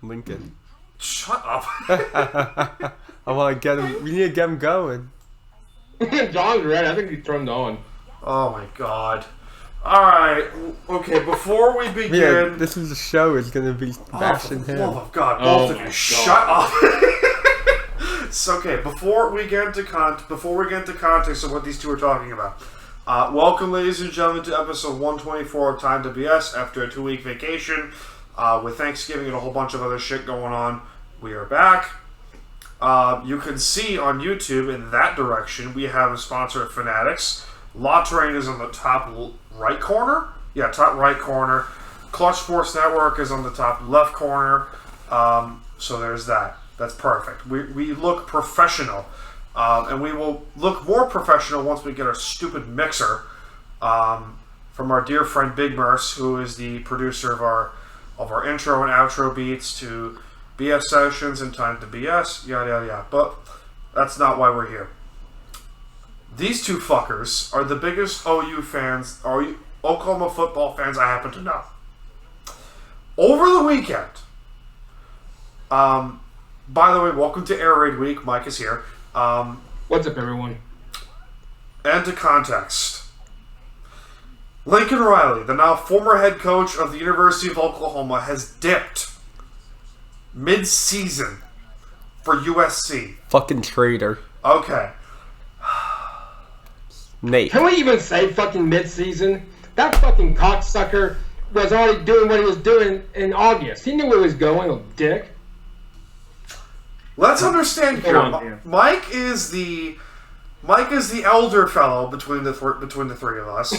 Lincoln. Shut up. I want to get him. We need to get him going. John's ready. I think he turned on. Oh my god. Alright, okay, before we begin... Yeah, this is the show. It's going to be bashing him. Oh, God, both of you, shut up. It's okay, before we get into context of what these two are talking about, welcome, ladies and gentlemen, to episode 124 of Time to BS after a 2-week vacation. With Thanksgiving and a whole bunch of other shit going on, we are back. You can see on YouTube in that direction, we have a sponsor at Fanatics. La Terrain is on the top right corner. Yeah, top right corner. Clutch Sports Network is on the top left corner. So there's that. That's perfect. We look professional. And we will look more professional once we get our stupid mixer from our dear friend Big Merce, who is the producer of our intro and outro beats to BS Sessions and Time to BS, yada yada yada. But that's not why we're here. These two fuckers are the biggest OU fans, or Oklahoma football fans I happen to know. Over the weekend, by the way, welcome to Air Raid Week. Mike is here. What's up, everyone? And to context, Lincoln Riley, the now former head coach of the University of Oklahoma, has dipped mid-season for USC. Fucking traitor. Okay. Nate. Can we even say fucking mid-season? That fucking cocksucker was already doing what he was doing in August. He knew where he was going, little dick. Let's understand here. Mike is the elder fellow between the three of us.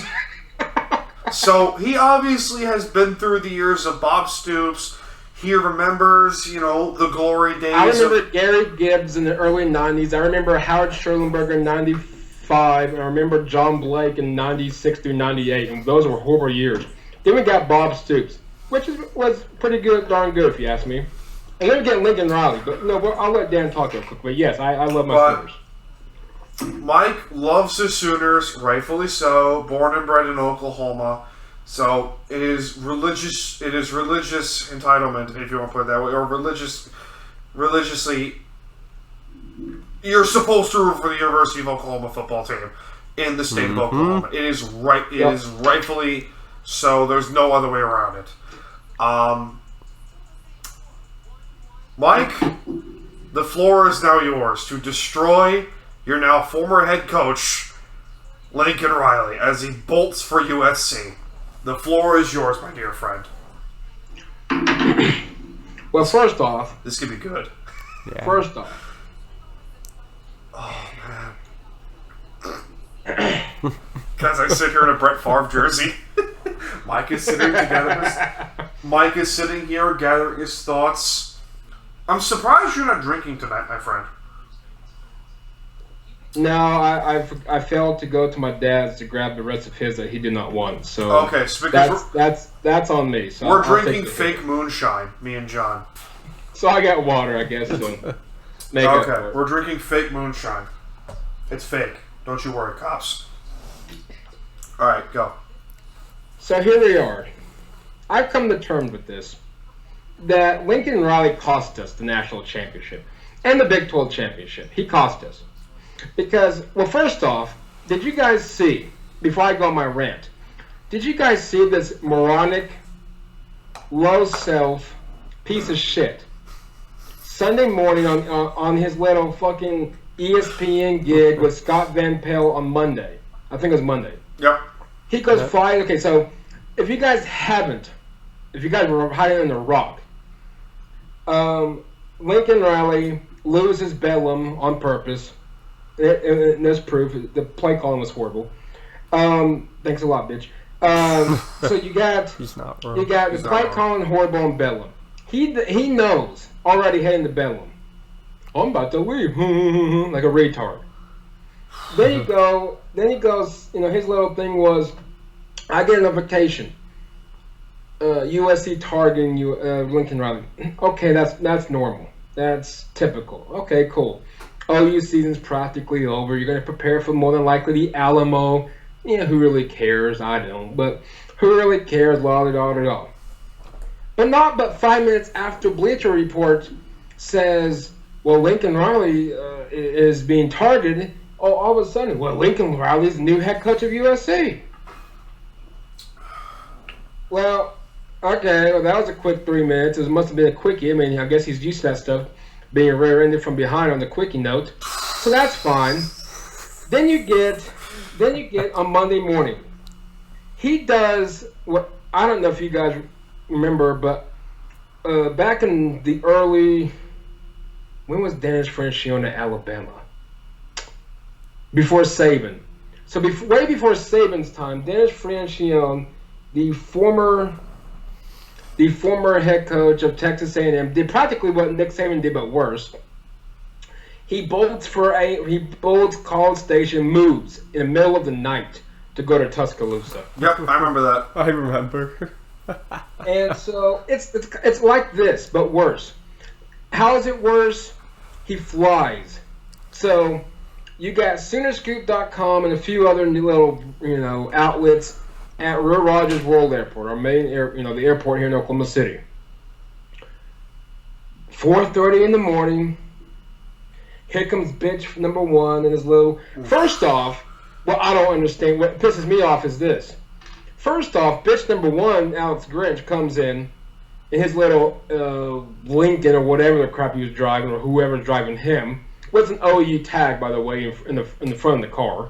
So he obviously has been through the years of Bob Stoops. He remembers, the glory days. I remember Gary Gibbs in the early 90s. I remember Howard Scherlenberger in 95. And I remember John Blake in 96 through 98. And those were horrible years. Then we got Bob Stoops, which was pretty good, darn good, if you ask me. And then we get Lincoln Riley. But no, I'll let Dan talk real quick. But yes, I love my Sooners. Mike loves the Sooners, rightfully so. Born and bred in Oklahoma. So it is religious entitlement, if you want to put it that way, or religiously, you're supposed to root for the University of Oklahoma football team in the state of Oklahoma. It is right. It is rightfully so. There's no other way around it. Mike, the floor is now yours to destroy your now former head coach, Lincoln Riley, as he bolts for USC. The floor is yours, my dear friend. Well, first off... This could be good. Yeah. First off... Oh, man. As I sit here in a Brett Favre jersey, Mike is sitting here gathering his thoughts. I'm surprised you're not drinking tonight, my friend. No, I failed to go to my dad's to grab the rest of his that he did not want. So okay, so that's on me. So we're drinking fake moonshine, me and John. So I got water, I guess. So make up for it. We're drinking fake moonshine. It's fake. Don't you worry, cops. All right, go. So here we are. I've come to terms with this. That Lincoln Riley cost us the national championship and the Big 12 championship. He cost us. Because, well, first off, did you guys see, before I go on my rant, did you guys see this moronic, low-self piece of shit Sunday morning on his little fucking ESPN gig with Scott Van Pelt on Monday? I think it was Monday. Yep. He goes flying. Okay, so if you guys were hiding in the rock, Lincoln Riley loses Bedlam on purpose. And there's proof. The play calling was horrible. Thanks a lot, bitch. So you got He's not wrong. You got the play calling horrible on Bedlam. He knows already heading to Bedlam. I'm about to leave like a retard. Then he goes. His little thing was, I get a notification. USC targeting you, Lincoln Riley. Okay, that's normal. That's typical. Okay, cool. OU season's practically over. You're going to prepare for more than likely the Alamo. Who really cares? I don't. But who really cares? La da da da da. But 5 minutes after Bleacher Report says, well, Lincoln Riley is being targeted, all of a sudden, well, Lincoln Riley's the new head coach of USC. Well, okay, well, that was a quick 3 minutes. It must have been a quickie. I mean, I guess he's used to that stuff, being rear-ended from behind on the quickie note. So that's fine. Then you get on Monday morning. He does what, I don't know if you guys remember, but back in the early, when was Dennis Francione at Alabama? Before Saban. So way before Saban's time, Dennis Francione, the former head coach of Texas A&M, did practically what Nick Saban did, but worse. He bolts College Station, moves in the middle of the night to go to Tuscaloosa. Yep, I remember that. I remember. And so it's like this, but worse. How is it worse? He flies. So you got Soonerscoop.com and a few other little outlets at Real Rogers World Airport, our main the airport here in Oklahoma City. 4:30 in the morning. Here comes bitch number one and his little. First off, well, I don't understand. What pisses me off is this. First off, bitch number one, Alex Grinch, comes in his little Lincoln or whatever the crap he was driving, or whoever's driving him, with an OU tag, by the way, in the front of the car.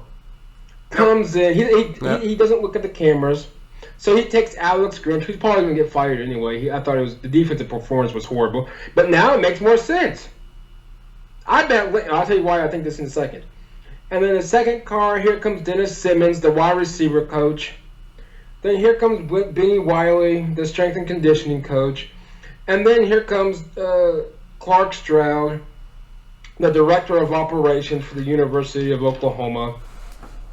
Comes in. He doesn't look at the cameras, so he takes Alex Grinch, who's probably going to get fired anyway. I thought the defensive performance was horrible, but now it makes more sense. I'll tell you why I think this in a second. And then the second car, here comes Dennis Simmons, the wide receiver coach. Then here comes Benny Wiley, the strength and conditioning coach. And then here comes Clark Stroud, the director of operations for the University of Oklahoma,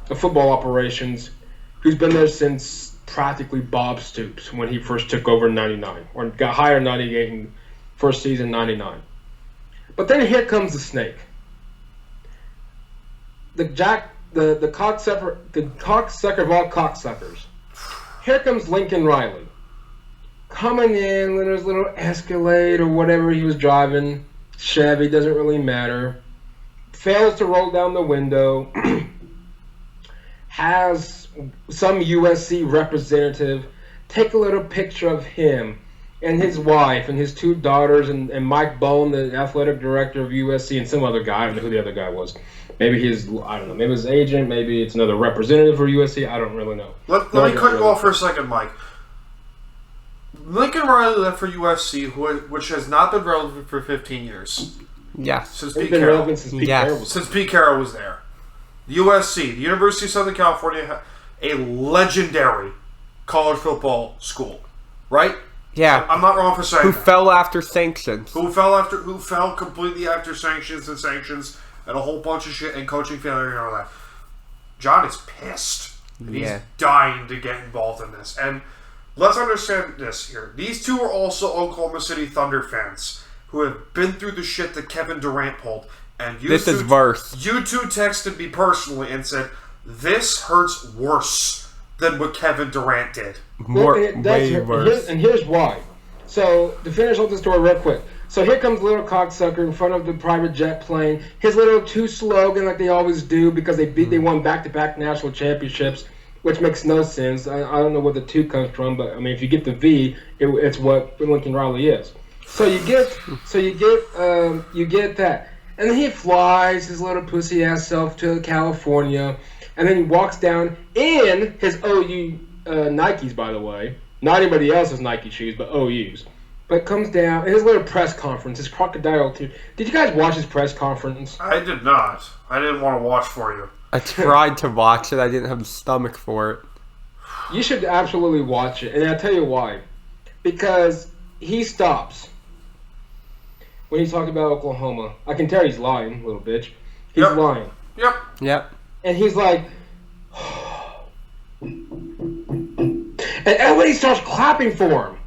the football operations, who's been there since practically Bob Stoops when he first took over in 99, or got hired in 98 and first season 99. But then here comes the snake. The cocksucker of all cocksuckers. Here comes Lincoln Riley. Coming in with his little Escalade or whatever he was driving. Chevy, doesn't really matter. Fails to roll down the window. Has some USC representative take a little picture of him and his wife and his two daughters and Mike Bowen, the athletic director of USC, and some other guy. I don't know who the other guy was. Maybe maybe his agent, maybe it's another representative for USC. I don't really know. Let me cut you off for a second, Mike. Lincoln Riley left for USC, which has not been relevant for 15 years. Yes. Since It's Pete been Carroll. relevant since Pete Carroll was Since Pete Carroll was there. USC, the University of Southern California, a legendary college football school, right? Yeah. I'm not wrong for saying Who that. fell after sanctions. Who fell completely after sanctions and a whole bunch of shit and coaching failure and all that. John is pissed. And he's dying to get involved in this. And let's understand this here. These two are also Oklahoma City Thunder fans who have been through the shit that Kevin Durant pulled. And This is worse. You two texted me personally and said, this hurts worse than what Kevin Durant did. Way worse. And here's why. So, to finish off the story real quick. So here comes little cocksucker in front of the private jet plane. His little two slogan like they always do because they won back-to-back national championships, which makes no sense. I don't know where the two comes from, but I mean if you get the V, it's what Lincoln Riley is. So you get that. And then he flies his little pussy ass self to California, and then he walks down in his OU Nikes, by the way. Not anybody else's Nike shoes, but OU's. But comes down, in his little press conference, his crocodile tears. Did you guys watch his press conference? I did not. I didn't want to watch for you. I tried to watch it. I didn't have the stomach for it. You should absolutely watch it, and I'll tell you why. Because he stops when he's talking about Oklahoma. I can tell he's lying, little bitch. He's lying. Yep. And he's like, and everybody starts clapping for him.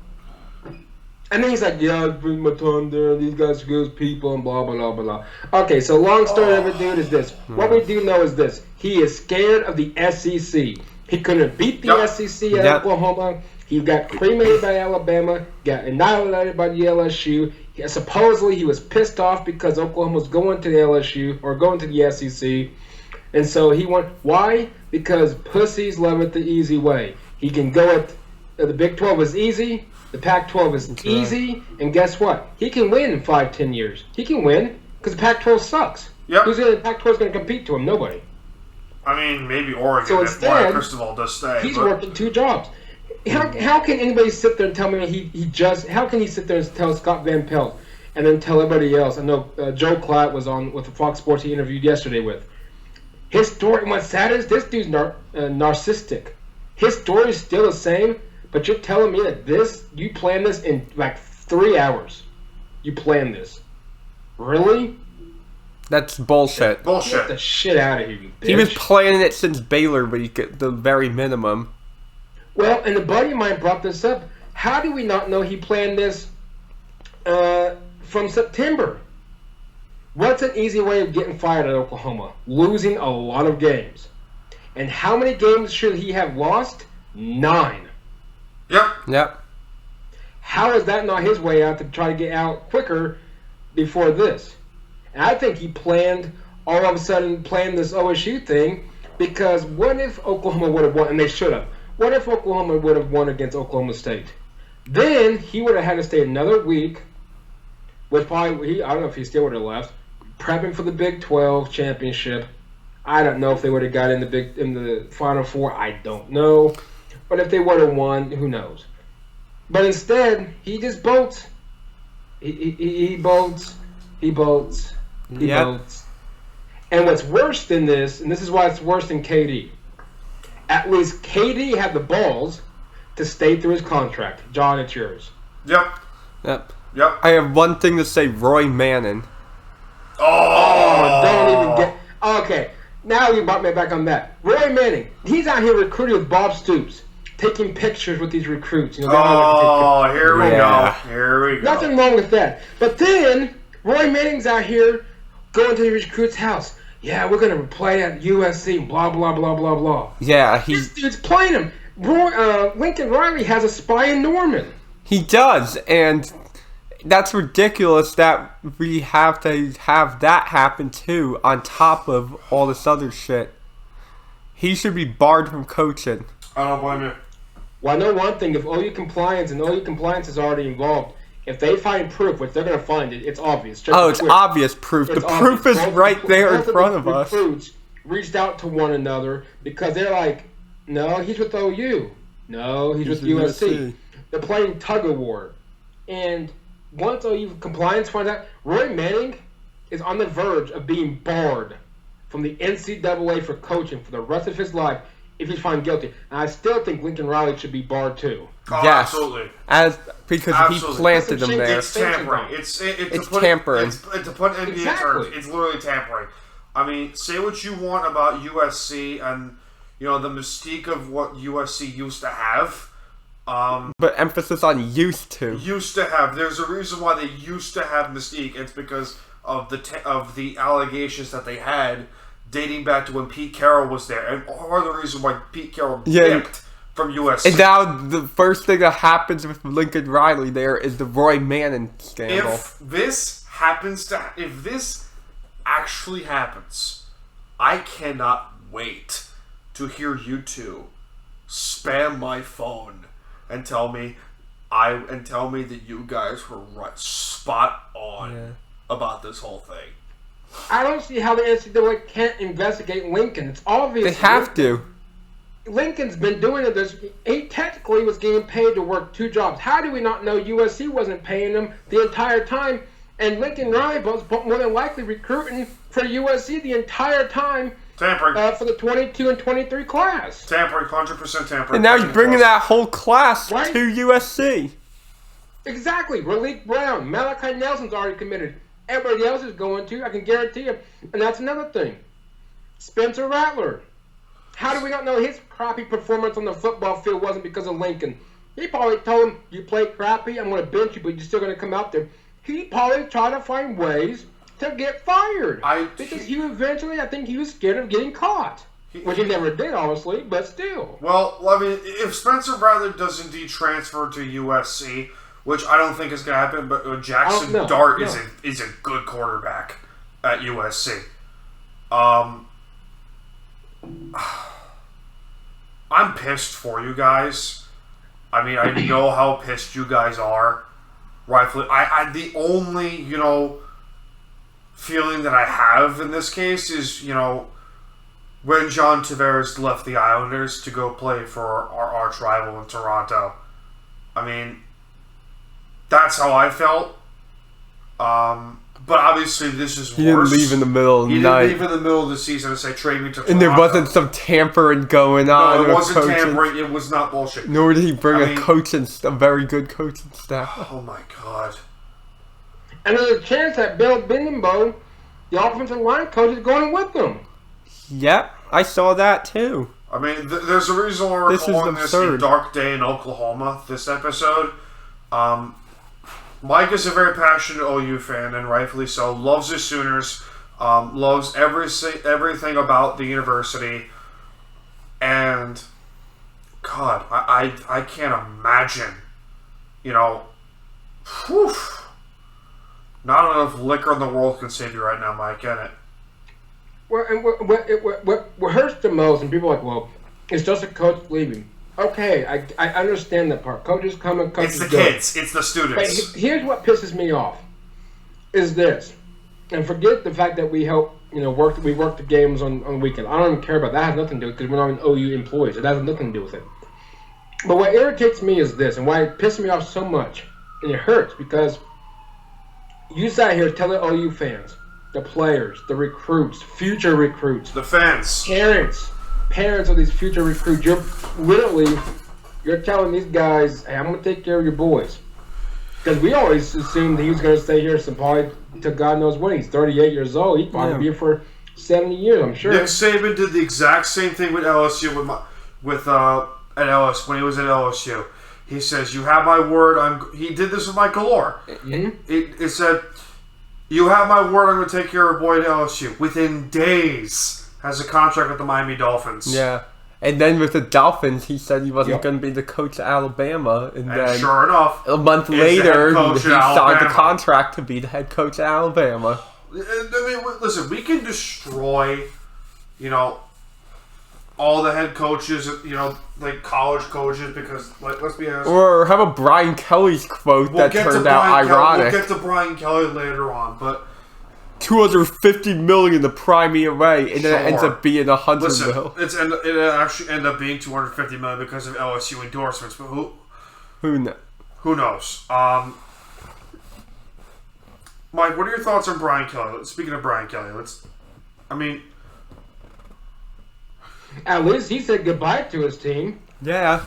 And then he's like, yeah, bring my tongue there, these guys are good people, and blah, blah, blah, blah. Okay, so long story of it, dude, is this. What we do know is this. He is scared of the SEC. He couldn't beat the SEC at Oklahoma. He got cremated by Alabama, got annihilated by the LSU. Supposedly he was pissed off because Oklahoma was going to the LSU or going to the SEC. And so he went. Why? Because pussies love it the easy way. He can go at the Big 12 is easy. The Pac-12 is easy. And guess what? He can win in 5-10 years. He can win because the Pac-12 sucks. Yep. Who's in the Pac-12 going to compete to him? Nobody. I mean, maybe Oregon So if instead, Mario Cristobal does stay. He's but working 2 jobs. How can anybody sit there and tell me he just? How can he sit there and tell Scott Van Pelt and then tell everybody else? I know Joe Klatt was on with the Fox Sports he interviewed yesterday with. His story, and what's sad is this dude's narcissistic. His story is still the same, but you're telling me that you planned this in like 3 hours. You planned this. Really? That's bullshit. Get the shit out of here, you bitch. He was planning it since Baylor, but he got the very minimum. Well, and a buddy of mine brought this up. How do we not know he planned this from September? What's an easy way of getting fired at Oklahoma? Losing a lot of games. And how many games should he have lost? 9. Yep. How is that not his way out to try to get out quicker before this? And I think he all of a sudden planned this OSU thing because what if Oklahoma would have won, and they should have. What if Oklahoma would have won against Oklahoma State? Then he would have had to stay another week, which probably, I don't know if he still would have left, prepping for the Big 12 championship. I don't know if they would have got in the Final Four. I don't know. But if they would have won, who knows? But instead, he just bolts. He bolts. He bolts. He bolts. And what's worse than this, and this is why it's worse than KD, at least KD had the balls to stay through his contract. John, it's yours. Yep. I have one thing to say, Roy Manning. Oh, don't even get... Okay, now you brought me back on that. Roy Manning, he's out here recruiting with Bob Stoops, taking pictures with these recruits. You know, here we go. Here we go. Nothing wrong with that. But then, Roy Manning's out here going to the recruit's house. Yeah, we're going to play at USC, blah, blah, blah, blah, blah. Yeah, This dude's playing him. Lincoln Riley has a spy in Norman. He does, and that's ridiculous that we have to have that happen too, on top of all this other shit. He should be barred from coaching. I don't blame you. Well, I know one thing. If OU Compliance is already involved, if they find proof, which they're going to find it, it's obvious. It's obvious proof. The proof is right there in front of us. Recruits reached out to one another because they're like, no, he's with OU. No, he's with USC. They're playing tug of war. And once OU Compliance finds out, Roy Manning is on the verge of being barred from the NCAA for coaching for the rest of his life if he's found guilty. And I still think Lincoln Riley should be barred too. Oh, yes, absolutely. Because he planted him there. It's tampering. It's tampering. To put NBA terms, it's literally tampering. I mean, say what you want about USC and the mystique of what USC used to have. But emphasis on used to. Used to have. There's a reason why they used to have mystique. It's because of the allegations that they had dating back to when Pete Carroll was there, and part of the reason why Pete Carroll dipped from USC. And now the first thing that happens with Lincoln Riley there is the Roy Manning scandal. If this actually happens, I cannot wait to hear you two spam my phone and tell me that you guys were right, spot on about this whole thing. I don't see how the NCAA can't investigate Lincoln. It's obvious. They have to. Lincoln's been doing it. He technically was getting paid to work 2 jobs. How do we not know USC wasn't paying him the entire time? And Lincoln Riley was more than likely recruiting for USC the entire time. Tampering. For the 22 and 23 class. Tampering, 100% tampering. And now he's bringing that whole class right? to USC. Exactly. Raleek Brown. Malachi Nelson's already committed. Everybody else is going to. I can guarantee you. And that's another thing. Spencer Rattler. How do we not know his crappy performance on the football field wasn't because of Lincoln? He probably told him, you play crappy, I'm going to bench you, but you're still going to come out there. He probably tried to find ways to get fired. Because he eventually, I think he was scared of getting caught. Which he never did, obviously, but still. Well, I mean, if Spencer Rattler does indeed transfer to USC, which I don't think is going to happen, but Jackson Dart is a good quarterback at USC. I'm pissed for you guys. I mean, I know how pissed you guys are. Rightfully, I the only, feeling that I have in this case is, when John Tavares left the Islanders to go play for our arch rival in Toronto. I mean, that's how I felt. But obviously, this is worse. He didn't leave in the middle of the night. He didn't leave in the middle of the season and say, trade me to Toronto. And there wasn't some tampering going on. No, it wasn't tampering. It was not bullshit. Nor did he bring a very good coaching staff. Oh, my God. And there's a chance that Bill Binnenbow, the offensive line coach, is going with them. Yep, I saw that too. I mean, there's a reason why we're calling this a dark day in Oklahoma, this episode. Mike is a very passionate OU fan, and rightfully so. Loves the Sooners. Loves everything about the university. And, God, I can't imagine, not enough liquor in the world can save you right now, Mike, can it? Well, and what hurts the most, and people are like, well, it's just a coach leaving. Okay, I understand that part. Coaches come and coaches go. It's the kids. It's the students. But here's what pisses me off, is this. And forget the fact that we work the games on the weekend. I don't even care about that. That has nothing to do with it because we're not OU employees. It has nothing to do with it. But what irritates me is this, and why it pisses me off so much, and it hurts, because you sat here telling OU fans, the players, the recruits, future recruits, the fans, parents of these future recruits, you're telling these guys, hey, I'm going to take care of your boys. Because we always assumed he was going to stay here probably to God knows when. He's 38 years old. He'd probably be here for 70 years, I'm sure. Nick Saban did the exact same thing with LSU at LSU when he was at LSU. He says, "You have my word." He did this with Mike Galore. Mm-hmm. It said, "You have my word. I'm going to take care of a boy at LSU." Within days, has a contract with the Miami Dolphins. Yeah, and then with the Dolphins, he said he wasn't going to be the coach at Alabama, and then sure enough, a month later, he signed the contract to be the head coach at Alabama. I mean, listen, we can destroy, all the head coaches, like college coaches, because, let's be honest. Or how about Brian Kelly's quote that turned out ironic? We'll get to Brian Kelly later on, but $250 million the prime ERA, and then it ends up being $100 million. It actually ended up being $250 million because of LSU endorsements, but who knows? Mike, what are your thoughts on Brian Kelly? Speaking of Brian Kelly, at least he said goodbye to his team. Yeah.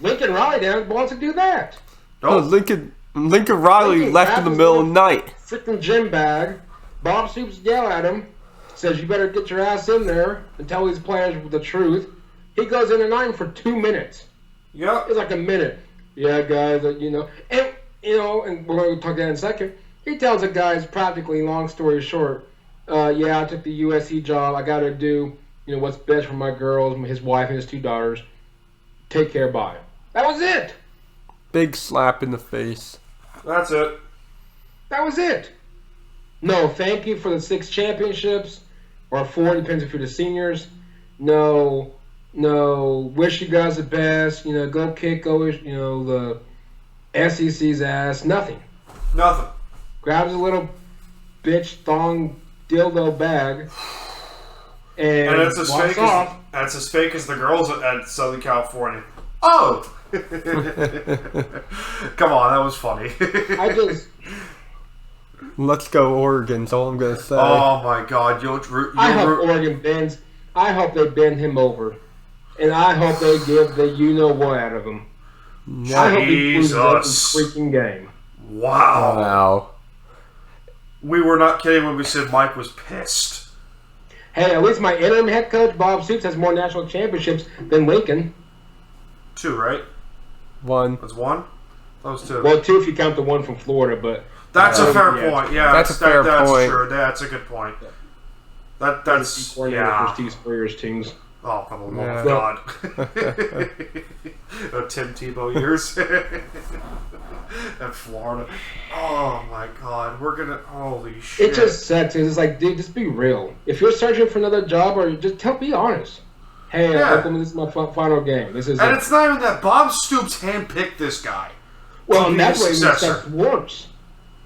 Lincoln Riley down wants to do that. No, Lincoln Riley left in the middle of the night. Freaking gym bag. Bob Stoops yell at him. Says, you better get your ass in there and tell these players the truth. He goes in the nine for 2 minutes. Yeah. It's like a minute. Yeah, guys, And, and we're going to talk that in a second. He tells the guys practically, long story short, I took the USC job. I got to do, what's best for my girls, his wife and his 2 daughters. Take care, bye. That was it. Big slap in the face. That's it. That was it. No, thank you for the 6 championships, or 4, depends if you're the seniors. No, wish you guys the best. Go kick, the SEC's ass. Nothing. Grabs a little bitch thong dildo bag and it's as walks fake off. That's as fake as the girls at Southern California. Oh! Come on, that was funny. Let's go Oregon's all I'm gonna say. Oh my God! I hope Oregon bends. I hope they bend him over, and I hope they give the what out of him. I hope he loses every freaking game. Wow. We were not kidding when we said Mike was pissed. Hey, at least my interim head coach Bob Stoops has more national championships than Lincoln. 2, right? 1. That's 1? That was 2. Well, 2 if you count the one from Florida, but that's a fair point. Yeah, that's a fair point. That's true. That's a good point. That's for Steve Spurrier's teams. Oh, for the love of God. Tim Tebow years. At Florida. Oh my God. We're gonna. Holy shit. It just sucks. It's like, dude, just be real. If you're searching for another job, or just be honest. Hey, Oklahoma, this is my final game. This is. And it's not even that. Bob Stoops handpicked this guy. Well, and that's what makes worse.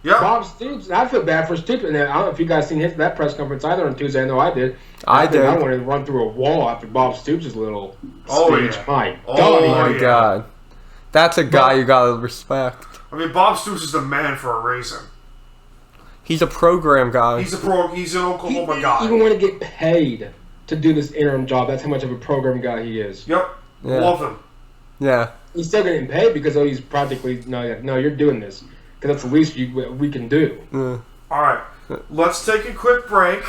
Yep. Bob Stoops, I feel bad for Stoops. And I don't know if you guys seen that press conference either on Tuesday. I know I did. I did. I wanted to run through a wall after Bob Stoops' little speech. Yeah. My God. That's a guy you gotta respect. I mean, Bob Stoops is the man for a reason. He's a program guy. He's an Oklahoma guy. He even want to get paid to do this interim job. That's how much of a program guy he is. Yep. Yeah. Love him. Yeah. He's still getting paid because he's practically, no, you're doing this. Because that's the least we can do. All right. Let's take a quick break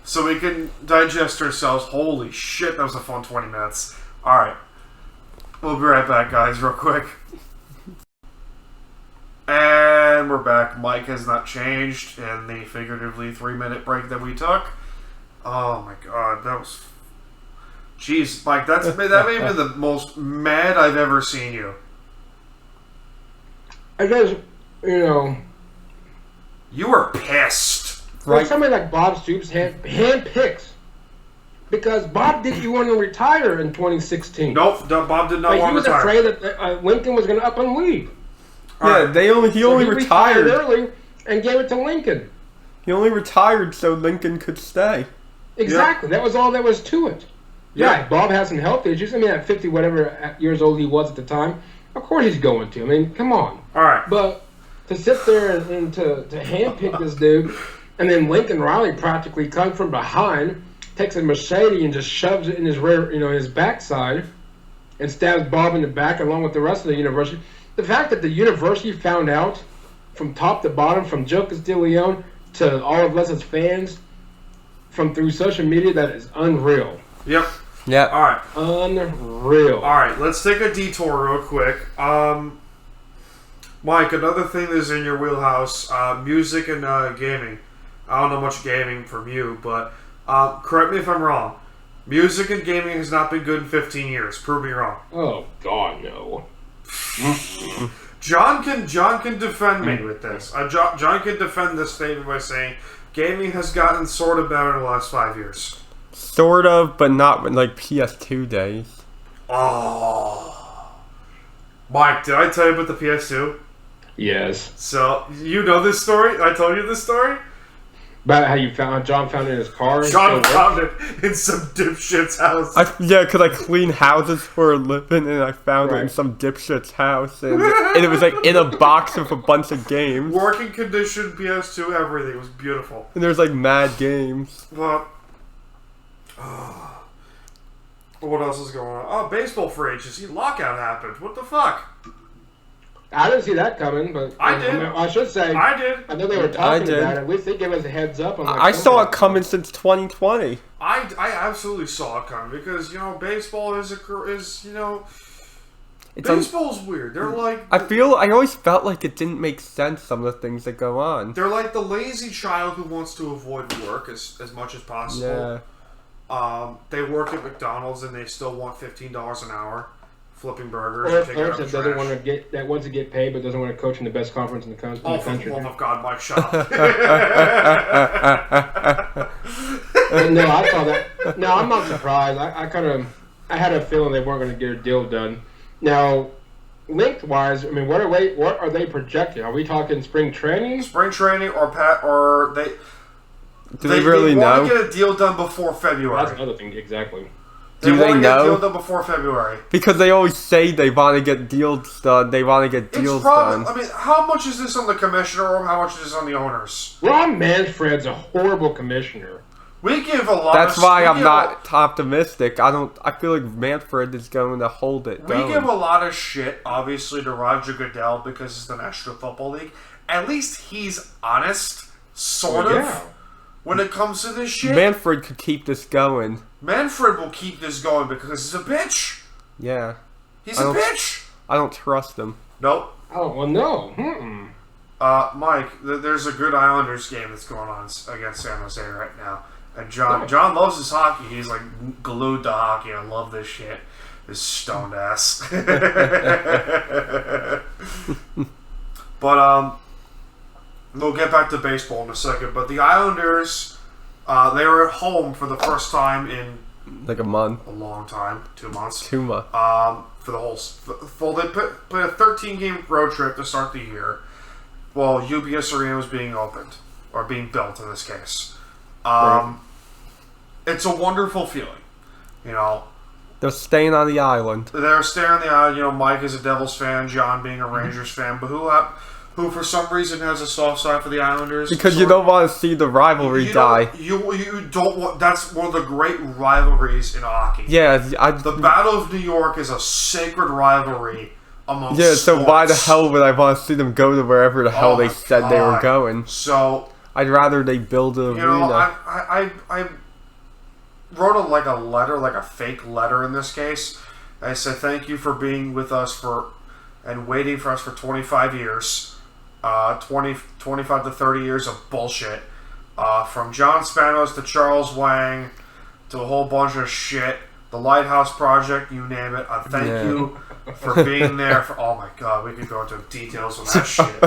so we can digest ourselves. Holy shit, that was a fun 20 minutes. All right. We'll be right back, guys, real quick. And we're back. Mike has not changed in the figuratively 3-minute break that we took. Oh my God, that was... Jeez, Mike, that may have been the most mad I've ever seen you. I guess, you were pissed. Right? Somebody like Bob Stoops hand picks. Because Bob didn't want to retire in 2016. Nope, Bob did not want to retire. He was afraid that Lincoln was going to up and leave. Yeah, he only retired early and gave it to Lincoln. He only retired so Lincoln could stay. Exactly. Yep. That was all there was to it. Yeah, Bob has some health issues. I mean, at 50 whatever years old he was at the time, of course he's going to. I mean, come on. All right. But to sit there and to handpick this dude, and then Lincoln Riley practically comes from behind, takes a machete and just shoves it in his rear, his backside, and stabs Bob in the back along with the rest of the university. The fact that the university found out from top to bottom, from Joe Castiglione to all of us as fans, from through social media, that is unreal. Yep. Yeah. All right. Unreal. All right. Let's take a detour real quick. Mike, another thing that's in your wheelhouse, music and gaming. I don't know much gaming from you, but correct me if I'm wrong. Music and gaming has not been good in 15 years. Prove me wrong. Oh God, no. John can defend me with this. John can defend this statement by saying gaming has gotten sort of better in the last 5 years. Sort of, but not like PS2 days. Oh. Mike, did I tell you about the PS2? Yes. So, you know this story? I told you this story? About how John found it in his car? John found it in some dipshit's house. Because I clean houses for a living, and I found it in some dipshit's house. And it was like in a box with a bunch of games. Working condition, PS2, everything. It was beautiful. And there's like mad games. But, what else is going on? Oh, baseball free agency. Lockout happened. What the fuck? I didn't see that coming, but I did. I should say I did. I know they were talking about it. At least they gave us a heads up. I saw it coming since 2020. I absolutely saw it coming because baseball is baseball's weird. They're like I always felt like it didn't make sense. Some of the things that go on. They're like the lazy child who wants to avoid work as much as possible. Yeah. They work at McDonald's and they still want $15 an hour. Flipping burgers. Or a coach that doesn't want to get paid but doesn't want to coach in the best conference in the country. Oh, for the love of God, Mike, shut up. No, I saw that. No, I'm not surprised. I had a feeling they weren't going to get a deal done. Now, lengthwise, I mean, what are they projecting? Are we talking spring training? Spring training or they? Do they really know? They want to get a deal done before February. That's another thing, exactly. Do they know? Get a deal done before February. Because they always say they want to get deals done. They want to get deals done. I mean, how much is this on the commissioner or how much is this on the owners? Ron Manfred's a horrible commissioner. We give a lot. That's why I'm not optimistic. I feel like Manfred is going to hold it. We give a lot of shit, obviously, to Roger Goodell because it's the National Football League. At least he's honest, sort of, when it comes to this shit. Manfred could keep this going. Manfred will keep this going because he's a bitch. Yeah. He's a bitch. I don't trust him. Nope. Oh, well, no. Mike, there's a good Islanders game that's going on against San Jose right now. And John loves his hockey. He's like glued to hockey. I love this shit. This stoned ass. But we'll get back to baseball in a second. But the Islanders, they were at home for the first time in like a month, a long time, 2 months. 2 months. For the whole, they played a 13-game road trip to start the year. While UBS Arena was being opened or being built in this case. Right. It's a wonderful feeling, you know. They're staying on the island. They're staying on the island. You know, Mike is a Devils fan, John being a Rangers fan, but who for some reason has a soft side for the Islanders. Because you don't want to see the rivalry die. You don't want. That's one of the great rivalries in hockey. Yeah, the Battle of New York is a sacred rivalry amongst so sports. why the hell would I want to see them go to wherever the hell they said they were going? So I'd rather they build an arena. You know, I wrote a letter, like a fake letter in this case. I said thank you for being with us and waiting for us for 25 years. 25 to 30 years of bullshit. From John Spanos to Charles Wang to a whole bunch of shit. The Lighthouse Project, you name it. Thank you for being there. Oh my god, we could go into details on that shit.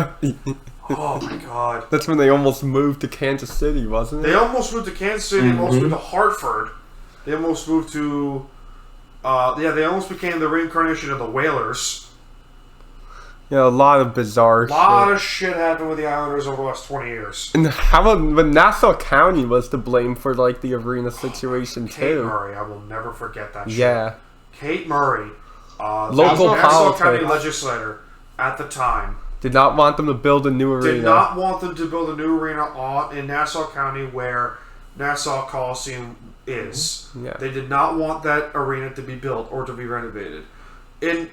Oh my god. That's when they almost moved to Kansas City, wasn't it? They almost moved to Kansas City. They almost moved to Hartford. They almost moved to... they almost became the reincarnation of the Whalers. Yeah, a lot of bizarre shit. A lot of shit happened with the Islanders over the last 20 years. And how about when Nassau County was to blame for like the arena situation too? Kate Murray, I will never forget that shit. Yeah. Kate Murray, local Nassau politics. County legislator at the time, did not want them to build a new arena. did not want them to build a new arena in Nassau County where Nassau Coliseum is. Yeah. They did not want that arena to be built or to be renovated. In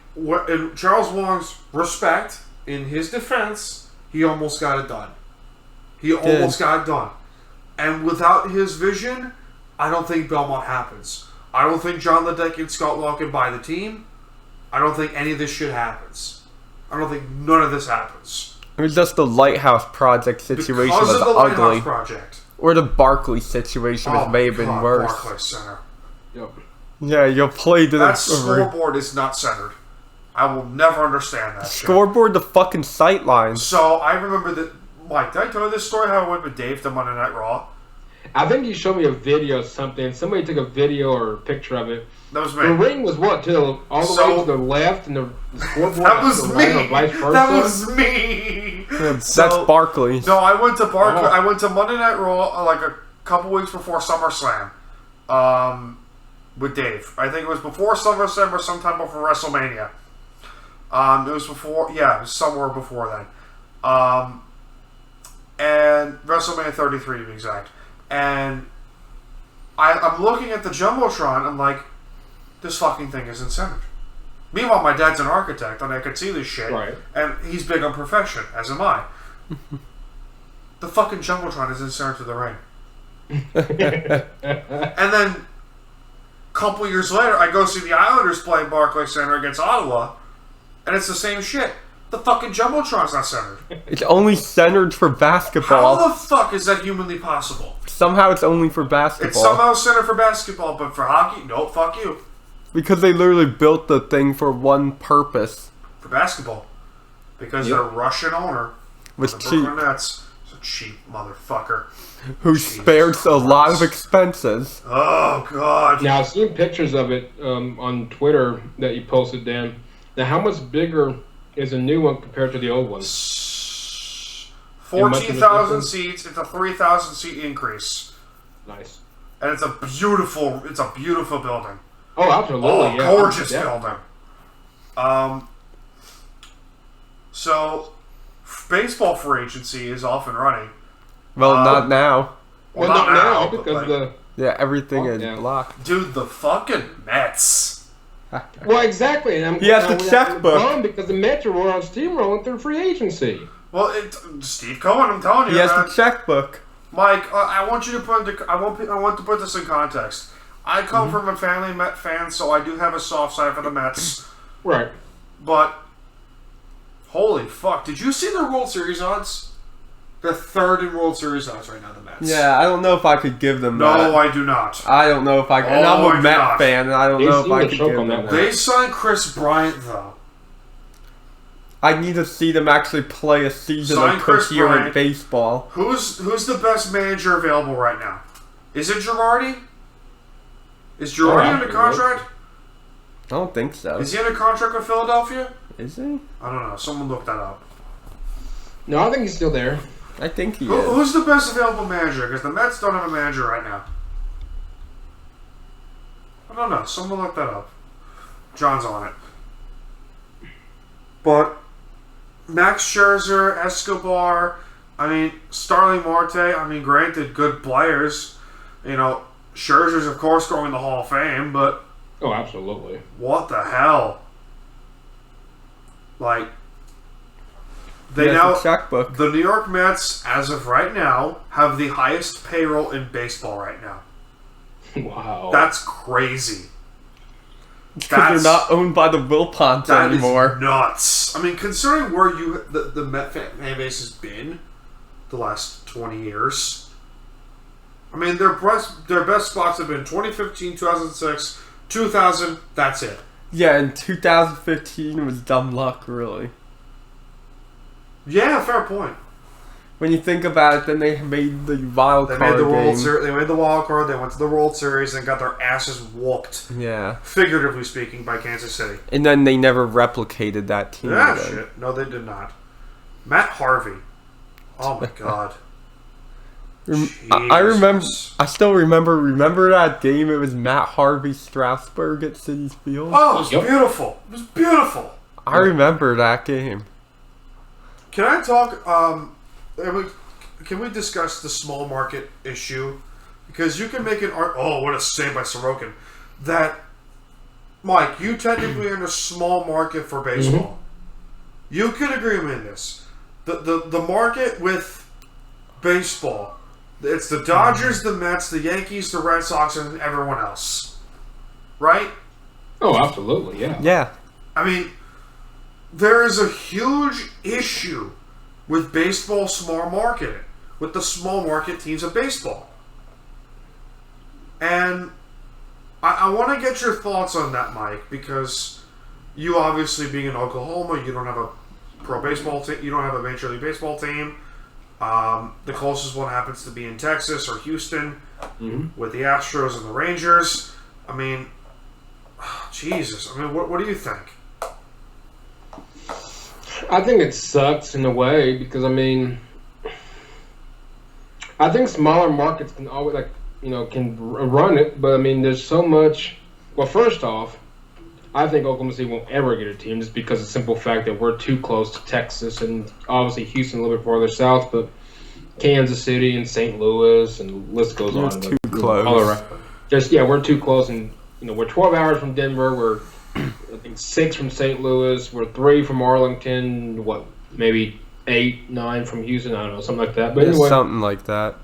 Charles Wong's respect, in his defense, he almost got it done. He almost got it done. And without his vision, I don't think Belmont happens. I don't think John Ledecky and Scott Law can buy the team. I don't think any of this shit happens. I don't think none of this happens. It was just the Lighthouse Project situation Because was of the ugly. Lighthouse Project. Or the Barclay situation, which may have been worse. Barclays Center. Yep. Yeah, you'll play to That the scoreboard is not centered. I will never understand that shit. scoreboard, the fucking sight lines. So I remember that. Mike, did I tell you this story? How I went with Dave to Monday Night Raw. I think you showed me a video of something. Somebody took a video or a picture of it. That was me. The ring was what? All the way to the left, and the scoreboard That was to the me. right, or vice versa? That was me. That's Barclays. No, I went to Barclays. I went to Monday Night Raw like a couple weeks before SummerSlam. With Dave. I think it was before SummerSlam or sometime before WrestleMania. It was before, it was somewhere before then. And WrestleMania 33 to be exact. And I'm looking at the Jumbotron, I'm like, this fucking thing isn't centered. Meanwhile, my dad's an architect, and I could see this shit. Right. And he's big on perfection, as am I. The fucking Jumbotron isn't centered to the ring. And then, a couple years later, I go see the Islanders play Barclays Center against Ottawa, and it's the same shit. The fucking Jumbotron's not centered. It's only centered for basketball. How the fuck is that humanly possible? Somehow it's only for basketball. It's somehow centered for basketball, but for hockey, nope, fuck you. Because they literally built the thing for one purpose. For basketball. Because their Russian owner Was the cheap. Brooklyn Nets is a cheap motherfucker. Who Jesus spared a lot of Christ. expenses. Oh, God. Now, I've seen pictures of it on Twitter that you posted, Dan. Now, how much bigger is a new one compared to the old one? 14,000 seats. It's a 3,000 seat increase. Nice. And it's a beautiful building. Oh, absolutely. Oh, yeah. gorgeous Yeah. building. So, baseball free agency is off and running. Well, not now. Well, not now because but, the... Yeah, everything is yeah. blocked. Dude, the fucking Mets. Well, exactly. And He has the checkbook. Because the Mets are on steamrolling through free agency. Well, Steve Cohen, I'm telling you. He has man. the checkbook. Mike, I want you to put I want to put this in context. I come from a family Met fan, so I do have a soft side for the Mets. Right. But holy fuck, did you see the World Series odds? They're third in World Series odds right now, the Mets. Yeah, I don't know if I could give them that. No, I do not. I don't know if I can. And I'm a Met fan, and I don't know if I could give them that. They signed Chris Bryant, though. I need to see them actually play a season of coherent baseball. Who's the best manager available right now? Is it Girardi? Is Girardi under contract? I don't think so. Is he under contract with Philadelphia? Is he? I don't know. Someone look that up. No, I think he's still there. I think he is. Who's the best available manager? Because the Mets don't have a manager right now. I don't know. Someone look that up. John's on it. But Max Scherzer, Escobar, Starling Marte, granted, good players. Scherzer's, of course, going in the Hall of Fame, but... Oh, absolutely. What the hell? Checkbook. The New York Mets, as of right now, have the highest payroll in baseball right now. Wow. That's crazy. Because they're not owned by the Wilpons anymore. That is nuts. Considering where the Met fan base has been the last 20 years. Their best spots have been 2015, 2006, 2000. That's it. Yeah, and 2015 was dumb luck, really. Yeah, fair point. When you think about it, then they made the wild card game. They made the wild card. They went to the World Series and got their asses whooped. Yeah. Figuratively speaking, by Kansas City. And then they never replicated that team. Yeah, again. shit. No, they did not. Matt Harvey. Oh my god. I remember. I still remember. Remember that game? It was Matt Harvey Strasburg at Citi Field. Oh, it was beautiful. It was beautiful. I remember that game. Can I talk? Can we discuss the small market issue? Because you can make an what a save by Sorokin. That, Mike, you technically are in a small market for baseball. Mm-hmm. You can agree with me on this. The market with baseball, it's the Dodgers, the Mets, the Yankees, the Red Sox, and everyone else. Right? Oh, absolutely, yeah. Yeah. There is a huge issue with baseball small marketing, with the small market teams of baseball. And I want to get your thoughts on that, Mike, because you obviously being in Oklahoma, you don't have a pro baseball team, you don't have a Major League Baseball team. The closest one happens to be in Texas or Houston with the Astros and the Rangers. Jesus. What do you think? I think it sucks in a way because I think smaller markets can always can run it, but there's so much. Well, first off, I think Oklahoma City won't ever get a team just because of the simple fact that we're too close to Texas and obviously Houston a little bit farther south, but Kansas City and St. Louis and the list goes on. Too close. All around. We're too close, and we're 12 hours from Denver. We're I think 6 from St. Louis. We're 3 from Arlington. Maybe 8, 9 from Houston. I don't know, something like that. But anyway, something like that.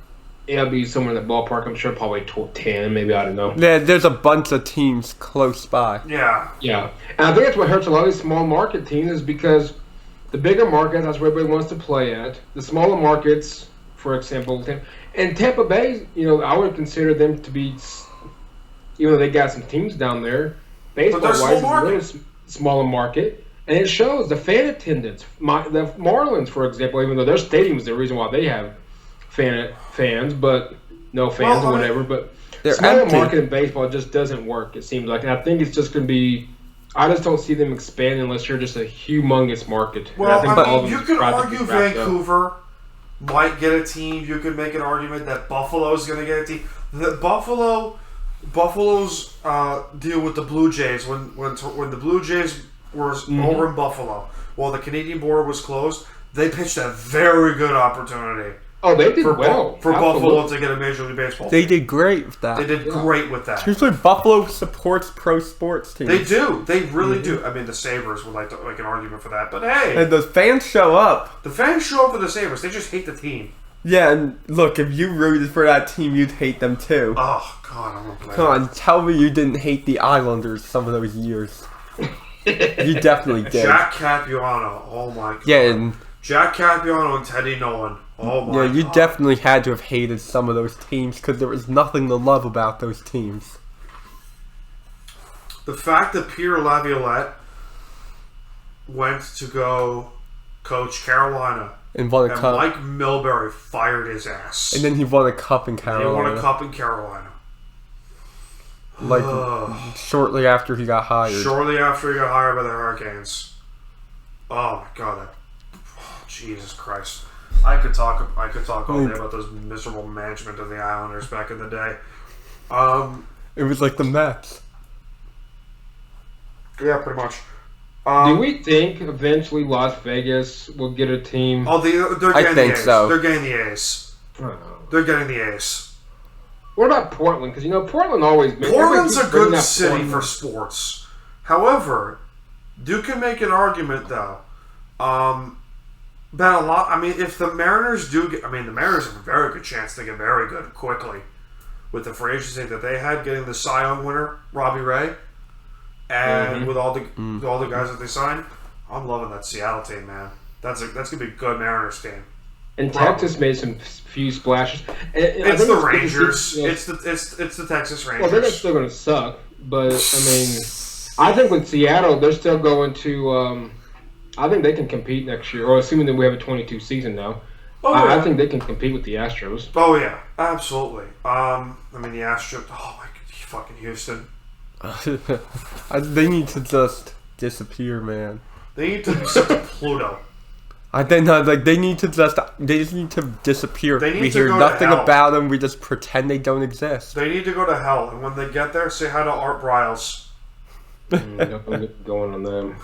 Yeah, it'll be somewhere in that ballpark. I'm sure probably 10, maybe, I don't know. Yeah, there's a bunch of teams close by. Yeah. Yeah. And I think that's what hurts a lot of these small market teams is because the bigger markets, that's where everybody wants to play at. The smaller markets, for example, and Tampa Bay, I would consider them to be, even though they got some teams down there, baseball-wise, it's a little smaller market. And it shows the fan attendance. The Marlins, for example, even though their stadium is the reason why they have fans, but no fans or whatever. But smaller market in baseball just doesn't work, it seems like. And I think it's just going to be – I just don't see them expanding unless you're just a humongous market. Well, you could argue Vancouver might get a team. You could make an argument that Buffalo's going to get a team. Buffalo's deal with the Blue Jays when the Blue Jays were over in Buffalo while the Canadian border was closed, they pitched a very good opportunity. Oh, they did for well. For Buffalo to get a Major League Baseball team. They did great with that. They did great with that. Usually Buffalo supports pro sports teams. They do. They really do. The Sabres would like to make an argument for that. But hey. And the fans show up. The fans show up for the Sabres. They just hate the team. Yeah, and look, if you rooted for that team, you'd hate them too. Oh, God, I'm going to play. Come on, tell me you didn't hate the Islanders some of those years. You definitely did. Jack Capuano. Oh, my God. Yeah, and Jack Capuano and Teddy Nolan. Oh my Yeah, you God. definitely had to have hated some of those teams because there was nothing to love about those teams. The fact that Peter Laviolette went to go coach Carolina And won a and cup. Mike Milbury fired his ass. And then he won a cup in They Carolina. won a cup in Carolina. Like, shortly after he got hired. Shortly after he got hired by the Hurricanes. Oh my God! Jesus Christ! I could talk all day about those miserable management of the Islanders back in the day. It was like the Mets. Yeah, pretty much. Do we think eventually Las Vegas will get a team? Oh, they're I getting think the ace. so. They're getting the ace. They're getting the ace. What about Portland? Because Portland always. Portland's a everybody keeps bringing good up city Portland. for sports. However, you can make an argument though. That a lot. I mean, if the Mariners do get, the Mariners have a very good chance to get very good quickly with the free agency that they had, getting the Cy Young winner Robbie Ray, and with all the guys that they signed. I'm loving that Seattle team, man. That's gonna be a good Mariners team. And Texas made some few splashes. It's the Rangers. It's the Texas Rangers. Well, they're still going to suck, but I think with Seattle, they're still going to. I think they can compete next year, or assuming that we have a 22 season now. I think they can compete with the Astros. Oh yeah, absolutely. The Astros. Oh my God, fucking Houston. They need to just disappear, man. They need to be sent to Pluto. They just need to disappear. They need We to hear go to nothing hell. about them. We just pretend they don't exist. They need to go to hell, and when they get there, say hi to Art Briles. Don't get going on them.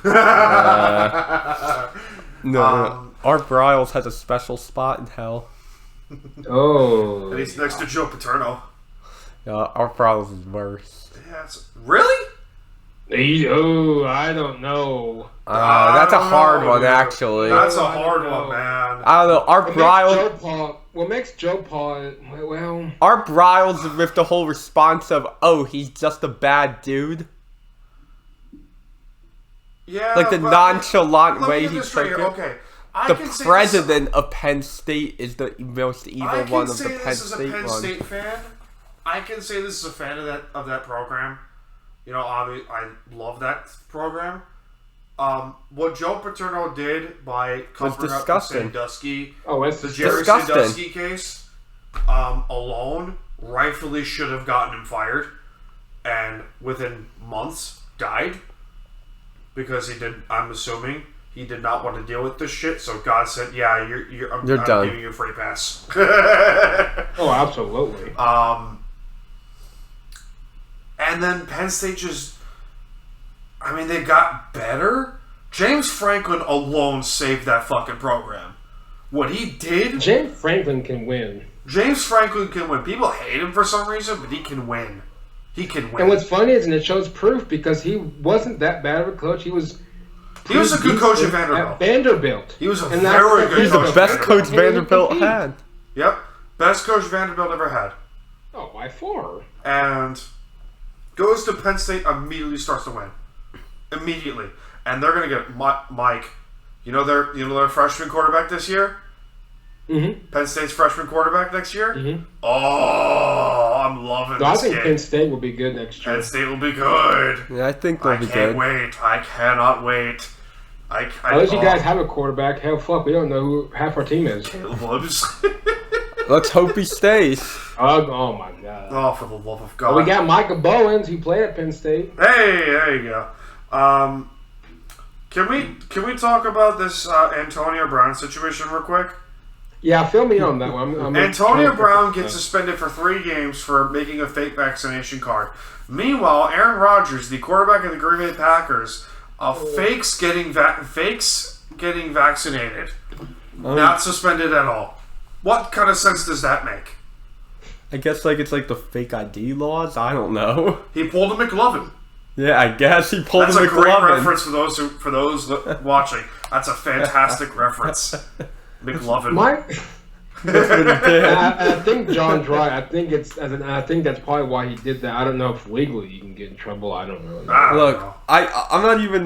No, Art Briles has a special spot in hell. Oh. And he's next to Joe Paterno. Art Briles is worse. Yeah, really? I don't know. That's a don't hard know, one, dude. actually. That's a I hard don't one, know. man. I don't know. What makes Joe Paul? Well, Art Briles with the whole response of, "Oh, he's just a bad dude." Yeah, Like the but nonchalant let me way get he this took straight it. here. Okay, I The can say president of Penn State is the most this, evil I one can of the say Penn this as a State Penn one. State fan. I can say this as a fan of that program. I love that program. What Joe Paterno did by covering up the disgusting. Sandusky, it's the Jerry disgusting. Sandusky case, alone rightfully should have gotten him fired, and within months died because he did. I'm assuming he did not want to deal with this shit. So God said, "Yeah, I'm done. giving you a free pass." Oh, absolutely. And then Penn State just, they got better. James Franklin alone saved that fucking program. What he did, James Franklin can win. James Franklin can win. People hate him for some reason, but he can win. He can win. And what's funny is, and it shows proof, because he wasn't that bad of a coach. He was a good coach at Vanderbilt. Vanderbilt. He was a And that's very the good thing. He's the coach. best coach He didn't Vanderbilt compete. had. Yep, best coach Vanderbilt ever had. Oh, by far. And goes to Penn State, immediately starts to win. Immediately. And they're going to get Mike. Their freshman quarterback this year? Mm-hmm. Penn State's freshman quarterback next year? Mm-hmm. Oh, I'm loving So I this think game. Penn State will be good next year. Penn State will be good. Yeah, I think they'll I be can't good. wait. I cannot wait. Unless you guys have a quarterback, hell, fuck, we don't know who half our team is. Caleb Williams. Let's hope he stays. Oh my god. Oh, for the love of God. Well, we got Micah Bowens, who played at Penn State. Hey, there you go. Can we talk about this Antonio Brown situation real quick? Yeah, fill me on that one. I'm Antonio Brown gets suspended for 3 games for making a fake vaccination card. Meanwhile, Aaron Rodgers, the quarterback of the Green Bay Packers, fakes getting vaccinated. Not suspended at all. What kind of sense does that make? I guess it's like the fake ID laws. I don't know. He pulled a McLovin. Yeah, I guess he pulled That's a a great McLovin. reference for those watching. That's a fantastic reference. McLovin. That's what he did. I think John's right. I think that's probably why he did that. I don't know if legally you can get in trouble. I don't know. Look, I'm not even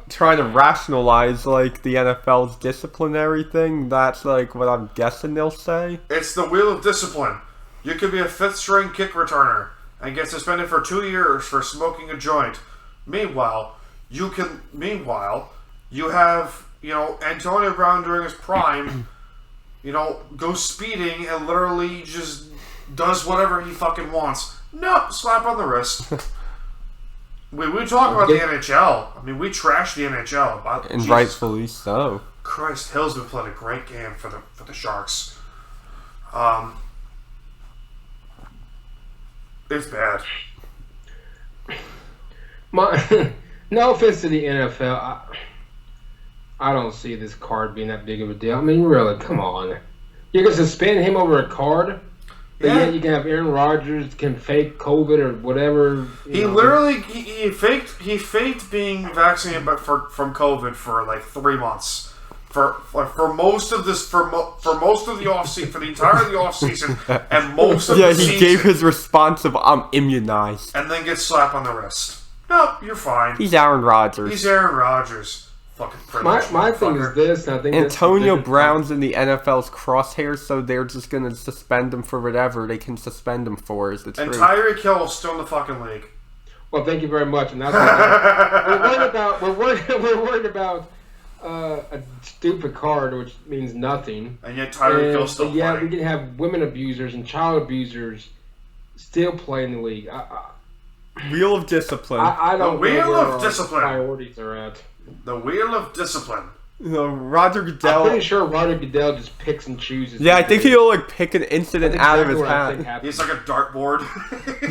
trying to rationalize the NFL's disciplinary thing. That's what I'm guessing they'll say. It's the wheel of discipline. You could be a fifth-string kick returner and get suspended for 2 years for smoking a joint. Meanwhile, you have Antonio Brown during his prime. Goes speeding and literally just does whatever he fucking wants. No, slap on the wrist. we talk about the NHL. I mean, we trash the NHL, and rightfully so. Christ, Hill's been playing a great game for the Sharks. It's bad. No offense to the NFL, I don't see this card being that big of a deal. I mean, really, come on. You can suspend him over a card, but yet you can have Aaron Rodgers can fake COVID or whatever. Literally he faked being vaccinated from COVID for 3 months. For most of this for most of the offseason, for the entire of the offseason, and most of the season. He gave his response of "I'm immunized," and then gets slapped on the wrist. No, you're fine. He's Aaron Rodgers. Fucking privileged. My thing is this, and I think Antonio Brown's in the NFL's crosshairs, so they're just gonna suspend him for whatever they can suspend him for. Is the truth? And Tyreek Hill's still in the fucking league. Well, thank you very much. And that's we're worried about a stupid card, which means nothing. And yet Tyreek Hill's still playing. Yeah, we can have women abusers and child abusers still play in the league. Wheel of discipline. I don't know where our priorities are at. The wheel of discipline. Roger Goodell. I'm pretty sure Roger Goodell just picks and chooses. Yeah, I think he'll pick an incident out of his hat. He's like a dartboard.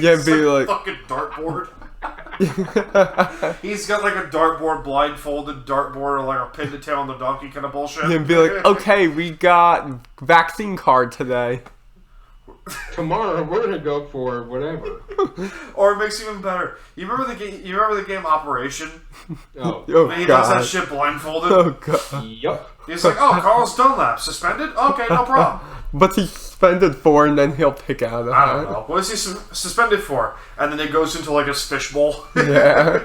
Yeah, be like fucking dartboard. He's got a dartboard, blindfolded dartboard, or a pin to tail on the donkey kind of bullshit. And be like, okay, we got vaccine card today. Tomorrow we're gonna go for whatever. Or it makes it even better. You remember the game Operation? Oh, when he does that shit blindfolded. Oh god. Yep. He's like, oh, Carlos Dunlap suspended. Okay, no problem. What's he suspended for? And then he'll pick out. I don't know. What is he suspended for? And then it goes into his fishbowl. Yeah.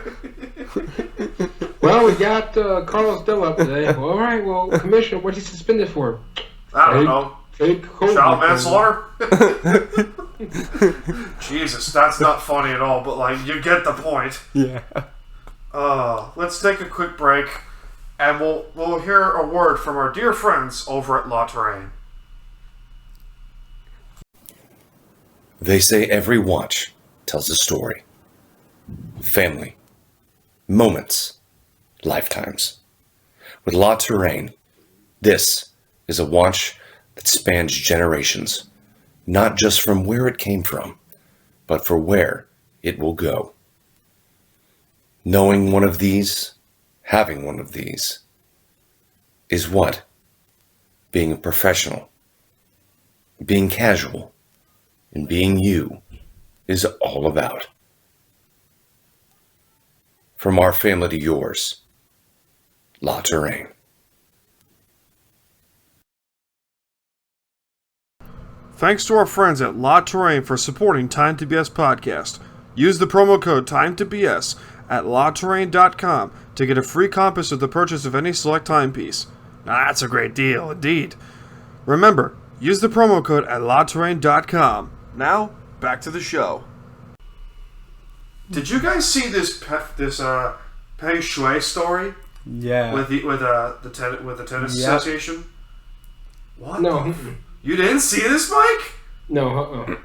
Well, we got Carlos Dunlap today. Well, all right. Well, Commissioner, what's he suspended for? I don't know. Child manslaughter? manslaughter. Jesus, that's not funny at all, but you get the point. Yeah. Let's take a quick break, and we'll hear a word from our dear friends over at La Terrain. They say every watch tells a story. Family. Moments. Lifetimes. With La Terrain, this is a watch that spans generations, not just from where it came from, but for where it will go. Knowing one of these, having one of these, is what being a professional, being casual, and being you is all about. From our family to yours, La Terrain. Thanks to our friends at La Terrain for supporting Time to BS podcast. Use the promo code TIME2BS at LaTerrain.com to get a free compass with the purchase of any select timepiece. Now that's a great deal, indeed. Remember, use the promo code at LaTerrain.com. Now, back to the show. Did you guys see this Peng Shui story? Yeah. With the tennis association? What? No. You didn't see this, Mike? No.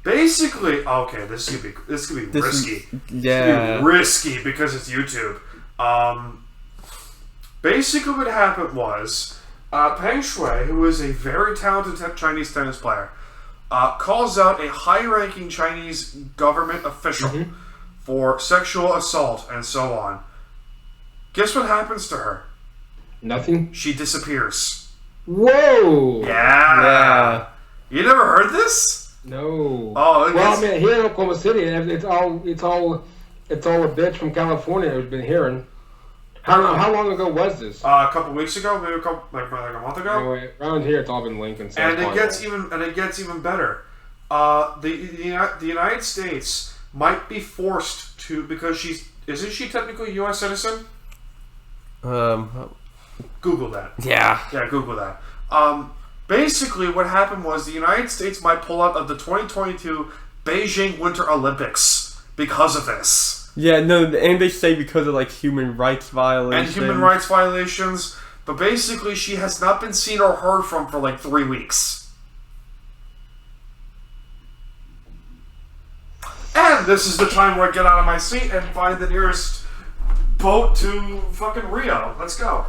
Basically, okay, this could be risky. Yeah. Could be risky because it's YouTube. Basically, what happened was Peng Shui, who is a very talented Chinese tennis player, calls out a high-ranking Chinese government official for sexual assault and so on. Guess what happens to her? Nothing. She disappears. Whoa! Yeah. You never heard this? No. Oh, well, I mean, here in Oklahoma City, it's all a bitch from California who's been hearing. How long ago was this? A couple weeks ago, maybe like a month ago. Anyway, around here, it's all been Lincoln. So And it gets even better. The United States might be forced to, because isn't she technically a U.S. citizen? Google that. Yeah. Yeah, Google that. Basically, what happened was the United States might pull out of the 2022 Beijing Winter Olympics because of this. Yeah, no, and they say because of like human rights violations. And human rights violations. But basically, she has not been seen or heard from for like 3 weeks. And this is the time where I get out of my seat and find the nearest boat to fucking Rio. Let's go.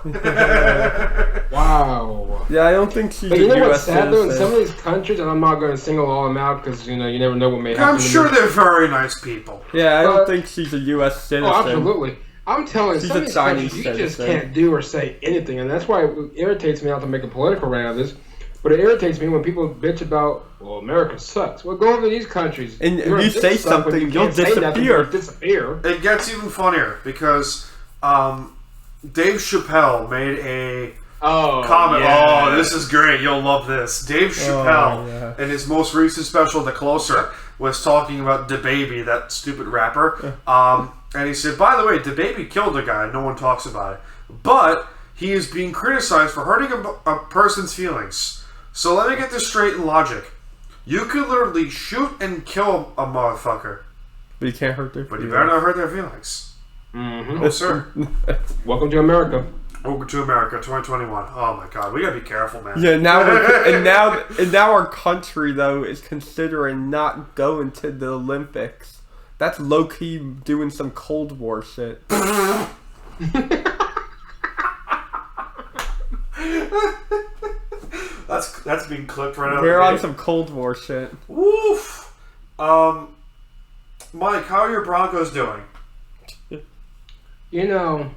Wow. Yeah, I don't think she's But a you know US what's sad though? In citizen. some of these countries, and I'm not going to single all them out because you never know what may happen. I'm sure they're very nice people. Yeah, I don't But- think she's a U.S. citizen. Oh, absolutely. I'm telling you, She's some a of these Chinese countries, you just citizen. can't do or say anything, and that's why it irritates me not to make a political rant out of this. But it irritates me when people bitch about, well, America sucks. Well, go over to these countries. And if You're you a say dick suck, but something, you you'll can't say nothing, disappear. you'll disappear. It gets even funnier because Dave Chappelle made a comment. yeah. Oh, this is great. You'll love this. Dave Chappelle, yeah. in his most recent special, The Closer, was talking about DaBaby, that stupid rapper. And he said, by the way, DaBaby killed a guy. No one talks about it. But he is being criticized for hurting a person's feelings. So let me get this straight in logic. You could literally shoot and kill a motherfucker, But you can't hurt their but you feelings. better not hurt their feelings. Mm-hmm. Oh, sir. Welcome to America. Welcome to America, 2021. Oh my God, we gotta be careful, man. Yeah, now now our country though is considering not going to the Olympics. That's low key doing some Cold War shit. That's being clipped right out. We're of on the some Cold War shit. Woof. Mike, how are your Broncos doing? Lincoln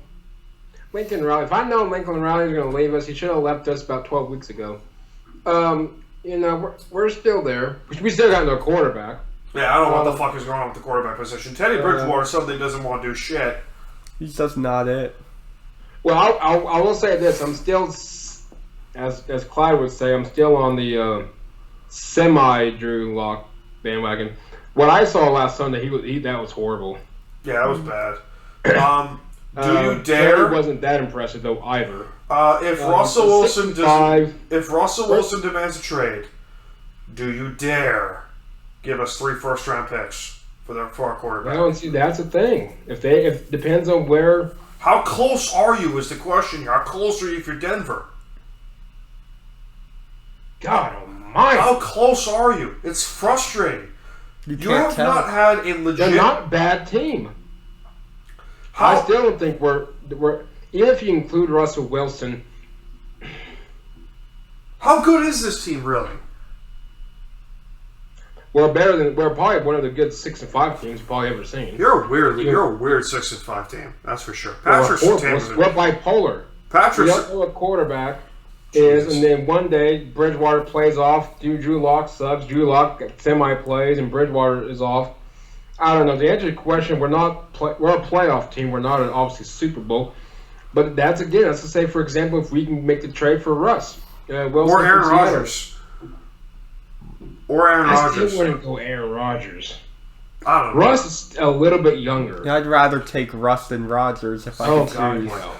Riley. If I know Lincoln Riley is going to leave us, he should have left us about 12 weeks ago. We're still there. We still got no quarterback. Yeah, I don't know what the fuck is going on with the quarterback position. Teddy Bridgewater suddenly doesn't want to do shit. He's just not it. Well, I will say this. I'm still, as Clyde would say, I'm still on the semi-Drew Lock bandwagon. What I saw last Sunday, that was horrible. Yeah, that was bad. Do you dare? Terry wasn't that impressive though either. If Russell Wilson 65. if Russell Wilson demands a trade, do you dare give us 3 first-round picks for our quarterback? Well, see, that's the thing. If depends on where. How close are you? Is the question here? How close are you if you're Denver? God Almighty. How close are you? It's frustrating. You You can't have tell. not had a legit. They're not a bad team. I How, still don't think we're even if you include Russell Wilson. how good is this team really? We're probably one of the good 6-5 teams you've probably ever seen. You're a weird 6-5 team. That's for sure. We're Patrick Surtain. we're bipolar. We Patrick. don't know what quarterback is, and then one day Bridgewater plays off. Drew Lock sucks. Drew Lock semi plays, and Bridgewater is off. I don't know. To answer your question, we're a playoff team. We're not obviously Super Bowl, but that's to say, for example, if we can make the trade for Russ, Wilson Or Aaron from Seattle. Rodgers. Or Aaron I Rodgers. still wouldn't go Aaron Rodgers. I don't know. Russ is a little bit younger. I'd rather take Russ than Rodgers if I Oh could God, choose. no.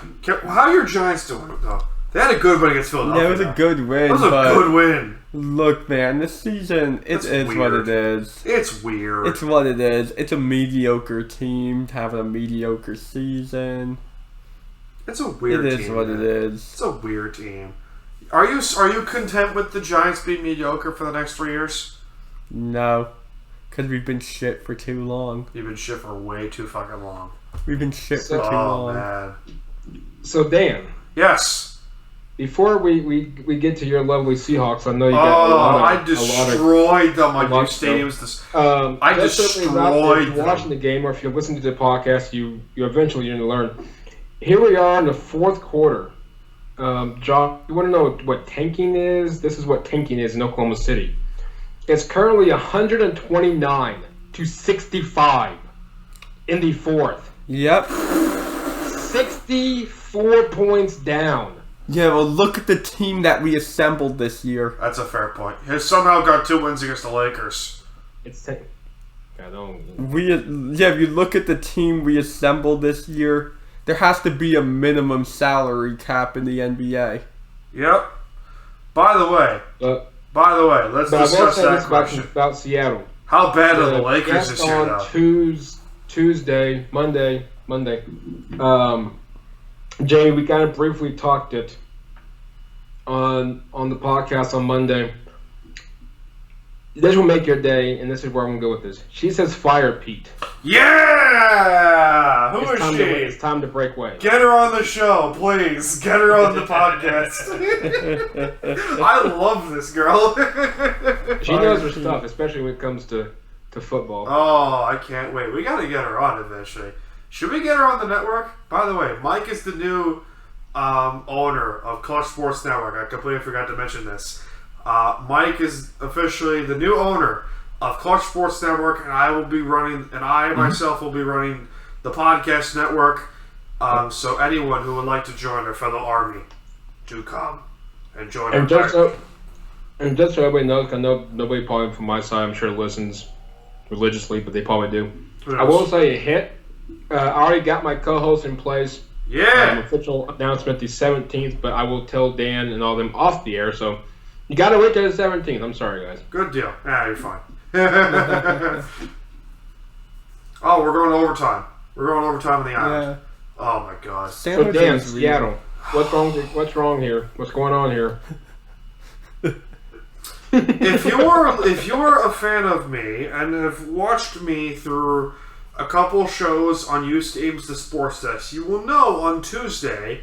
How are your Giants doing, though? They had a good win against Philadelphia. Yeah, it was a though. good win. That was a but good win. Look, man, this season That's it is what weird. it is. It's weird. It's what it is. It's a mediocre team having a mediocre season. It's a weird It team. is what man. it is. It's a weird team. Are you content with the Giants being mediocre for the next 3 years? No, because we've been shit for too long. You've been shit for way too fucking long. We've been shit for too Oh long. man. So Dan, Yes. before we get to your lovely Seahawks, I know you Oh, got a lot of. I destroyed them on lot Duke of Stadium's. This. I just If you're destroyed watching the game, or if you're listening to the podcast, you eventually you're going to learn. Here we are in the fourth quarter. John, you want to know what tanking is? This is what tanking is in Oklahoma City. It's currently 129-65 in the fourth. Yep. 6 54 points down. Yeah, well, look at the team that we assembled this year. That's a fair point. He somehow got 2 wins against the Lakers. It's if you look at the team we assembled this year, there has to be a minimum salary cap in the NBA. Yep. By the way, let's discuss that question. About Seattle. How bad are the Lakers this year, on though? Monday. Jamie, we kind of briefly talked it on the podcast on Monday. This will make your day, and this is where I'm going to go with this. She says fire Pete. Yeah! Who is she? It's time to break away. Get her on the show, please. Get her on the podcast. I love this girl. She knows her stuff, especially when it comes to football. Oh, I can't wait. We got to get her on eventually. Should we get her on the network? By the way, Mike is the new owner of Clutch Sports Network. I completely forgot to mention this. Mike is officially the new owner of Clutch Sports Network, and I myself will be running the podcast network. So anyone who would like to join their fellow army, do come and join our just so everybody knows, I know nobody probably from my side, I'm sure, listens religiously, but they probably do. I will say a hit. I already got my co-host in place. Yeah. Official announcement the 17th, but I will tell Dan and all them off the air, so you got to wait till the 17th. I'm sorry, guys. Good deal. You're fine. Oh, we're going overtime. We're going overtime in the island. Yeah. Oh my God. So Dan, Seattle, what's wrong here? What's going on here? If you're a fan of me and have watched me through a couple shows on Used Ames the Sports Desk, you will know on Tuesday,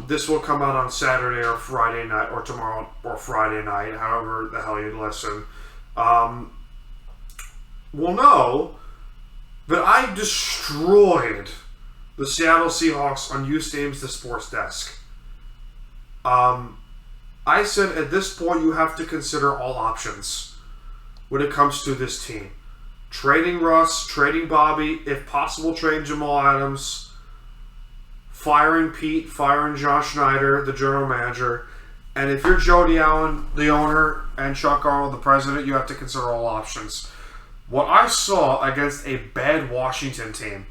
this will come out on Saturday or Friday night, or tomorrow or Friday night, however the hell you listen, will know that I destroyed the Seattle Seahawks on Used Ames the Sports Desk. I said at this point you have to consider all options when it comes to this team. Trading Russ, trading Bobby, if possible trading Jamal Adams, firing Pete, firing John Schneider, the general manager. And if you're Jody Allen, the owner, and Chuck Arnold, the president, you have to consider all options. What I saw against a bad Washington team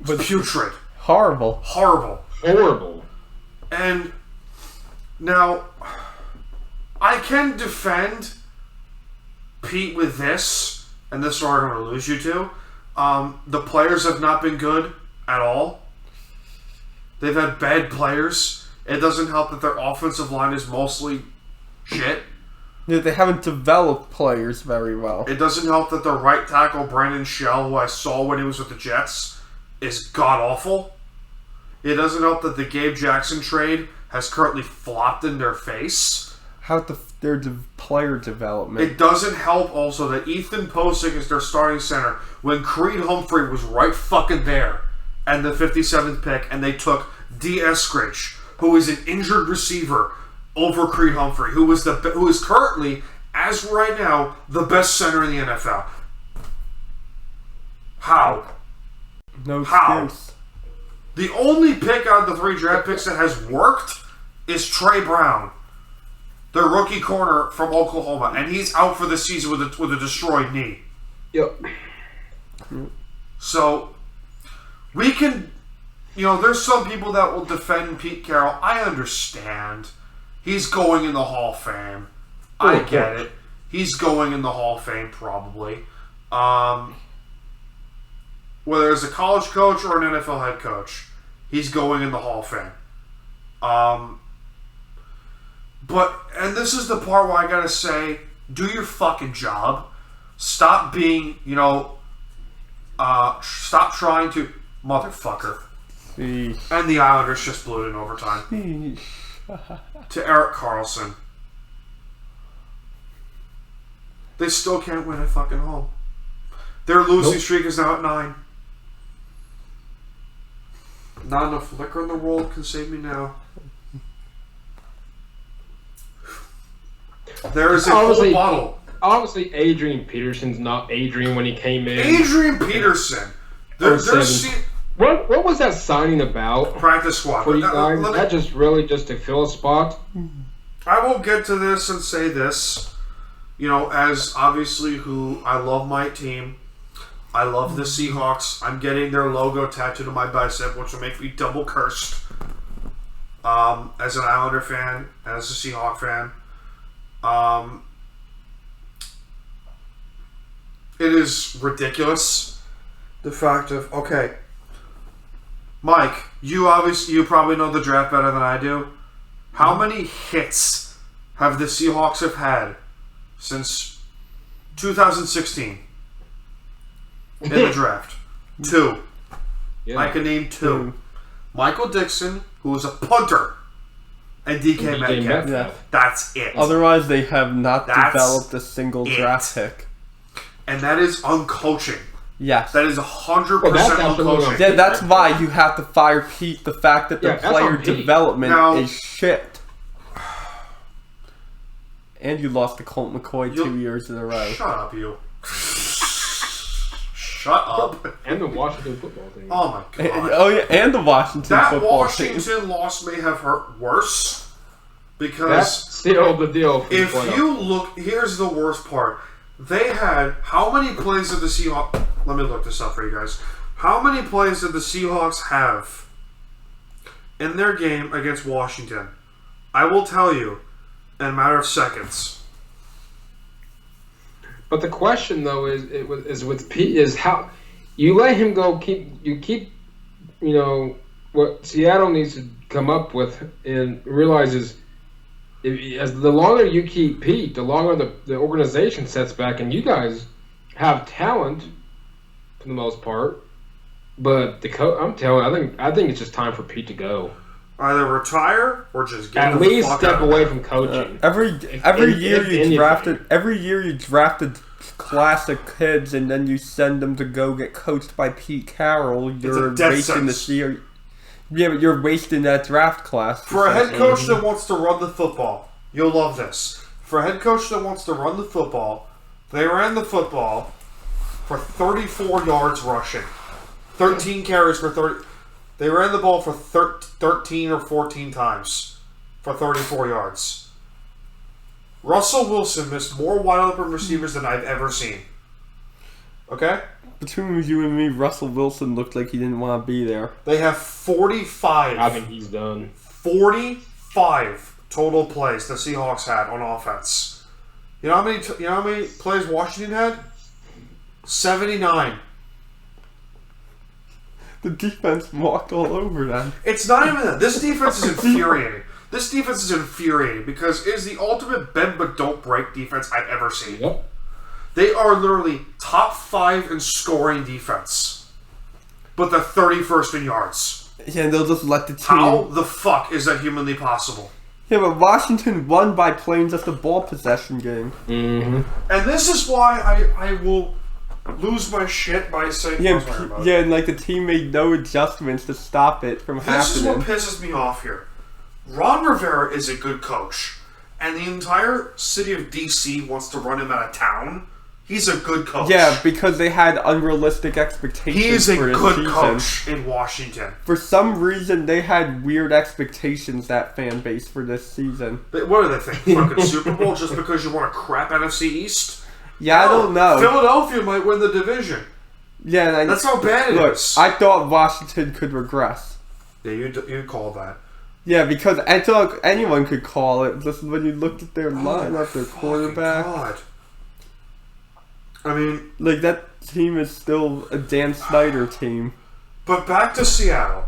was putrid. Horrible. And now, I can defend Pete with this, and this is where I'm going to lose you to. The players have not been good at all. They've had bad players. It doesn't help that their offensive line is mostly shit. Yeah, they haven't developed players very well. It doesn't help that their right tackle, Brandon Shell, who I saw when he was with the Jets, is god-awful. It doesn't help that the Gabe Jackson trade has currently flopped in their face. How their player development. It doesn't help also that Ethan Posick is their starting center when Creed Humphrey was right fucking there and the 57th pick, and they took D. Eskridge, who is an injured receiver, over Creed Humphrey, who is currently, as right now, the best center in the NFL. How? No How? excuse. The only pick out of the 3 draft picks that has worked is Trey Brown, their rookie corner from Oklahoma, and he's out for the season with a destroyed knee. Yep. So, we can, there's some people that will defend Pete Carroll. I understand. He's going in the Hall of Fame. I get it. He's going in the Hall of Fame, probably. Whether it's a college coach or an NFL head coach, he's going in the Hall of Fame. And this is the part where I gotta say, do your fucking job. Stop being, stop trying to, motherfucker. Sheesh. And the Islanders just blew it in overtime. To Erik Karlsson. They still can't win at fucking home. Their losing streak is now at 9. Not enough liquor in the world can save me now. There is a whole bottle. Obviously, Adrian Peterson's not Adrian when he came in. Adrian Peterson. What was that signing about Practice squad. for you guys? Is that just really just to fill a spot? I will get to this and say this. You know, as obviously who I love my team. I love the Seahawks. I'm getting their logo tattooed on my bicep, which will make me double cursed. As an Islander fan, and as a Seahawk fan. It is ridiculous. The fact of, okay, Mike, you probably know the draft better than I do. How many hits have the Seahawks have had since 2016 in the draft? 2. Yeah. I can name 2. Michael Dixon, who was a punter, and DK Metcalf. Yeah. That's it. Otherwise, they have not That's developed a single it. draft pick. And that is uncoaching. Yes. That is 100% that's absolutely uncoaching. Yeah, that's why you have to fire Pete. The fact that the Yeah, that's player on Pete. development Now- is shit. And you lost to Colt McCoy 2 years in a row. Shut up, you. Shut up. And the Washington football team. Oh my god. Oh yeah, and the Washington That football team. Washington loss may have hurt worse That's because still the deal. For if the playoffs. you look, here's the worst part. They had, how many plays did the Seahawks, let me look this up for you guys. How many plays did the Seahawks have in their game against Washington? I will tell you in a matter of seconds. But the question though is with Pete is how you let him go. Keep what Seattle needs to come up with and realizes as the longer you keep Pete, the longer the organization sets back, and you guys have talent for the most part. But I'm telling you, I think it's just time for Pete to go. Either retire or just get At the least fuck step out of away there. from coaching. Every year if you anything. drafted classic kids, and then you send them to go get coached by Pete Carroll. You're death wasting sentence. the year. Yeah, but you're wasting that draft class. For a head coach that wants to run the football, you'll love this. For a head coach that wants to run the football, they ran the football for 34 yards rushing. 13 carries for 30. They ran the ball for 13 or 14 times for 34 yards. Russell Wilson missed more wide open receivers than I've ever seen. Okay? Between you and me, Russell Wilson looked like he didn't want to be there. They have 45. I think he's done. 45 total plays the Seahawks had on offense. You know how many plays Washington had? 79. The defense walked all over them. It's not even that. This defense is infuriating. This defense is infuriating because it is the ultimate bend but don't break defense I've ever seen. Yep. They are literally top 5 in scoring defense, but the 31st in yards. Yeah, and they'll just let the team. How the fuck is that humanly possible? Yeah, but Washington won by playing just a ball possession game. Mm-hmm. And this is why I will lose my shit by saying Yeah, and like the team made no adjustments to stop it from This is what happening. pisses me off here. Ron Rivera is a good coach, and the entire city of DC wants to run him out of town. He's a good coach. Yeah, because they had unrealistic expectations. He is a for his good season. coach in Washington. For some reason, they had weird expectations, that fan base, for this season. What do they think? Fucking Super Bowl just because you want a crap NFC East? Yeah, I don't know. Philadelphia might win the division. Yeah, and That's how bad it look, is. I thought Washington could regress. Yeah, you call that. Yeah, because I thought anyone could call it. Just when you looked at their lineup, their Fucking quarterback. God. I mean, Like, that team is still a Dan Snyder team. but back to Seattle.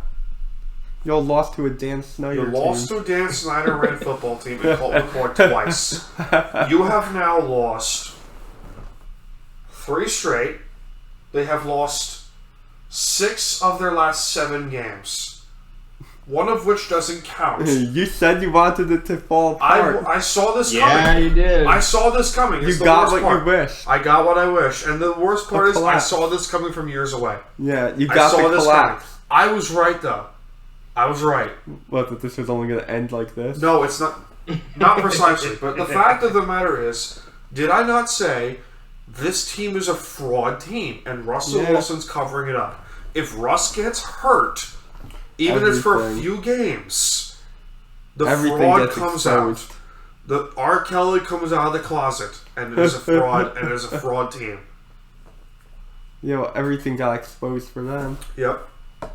Y'all lost to a Dan Snyder You team. lost to a Dan Snyder ran football team and Colt McCoy twice. You have now lost 3 straight. They have lost 6 of their last 7 games. One of which doesn't count. You said you wanted it to fall apart. I saw this Yeah, coming. you did. I saw this coming. It's You the got worst what part. you wished. I got what I wish. And the worst part is I collapse. saw this coming from years away. Yeah, you I got saw the this collapse. coming. I was right, though. I was right. What, that this was only going to end like this? No, it's not. Not precisely. But the fact of the matter is, did I not say this team is a fraud team and Russell Yeah. Wilson's covering it up? if Russ gets hurt, even if it's for a Everything. few games, the Everything fraud gets comes exposed. out. The R. Kelly comes out of the closet, and it is a fraud, and it is a fraud team. Everything got exposed for them. Yep. That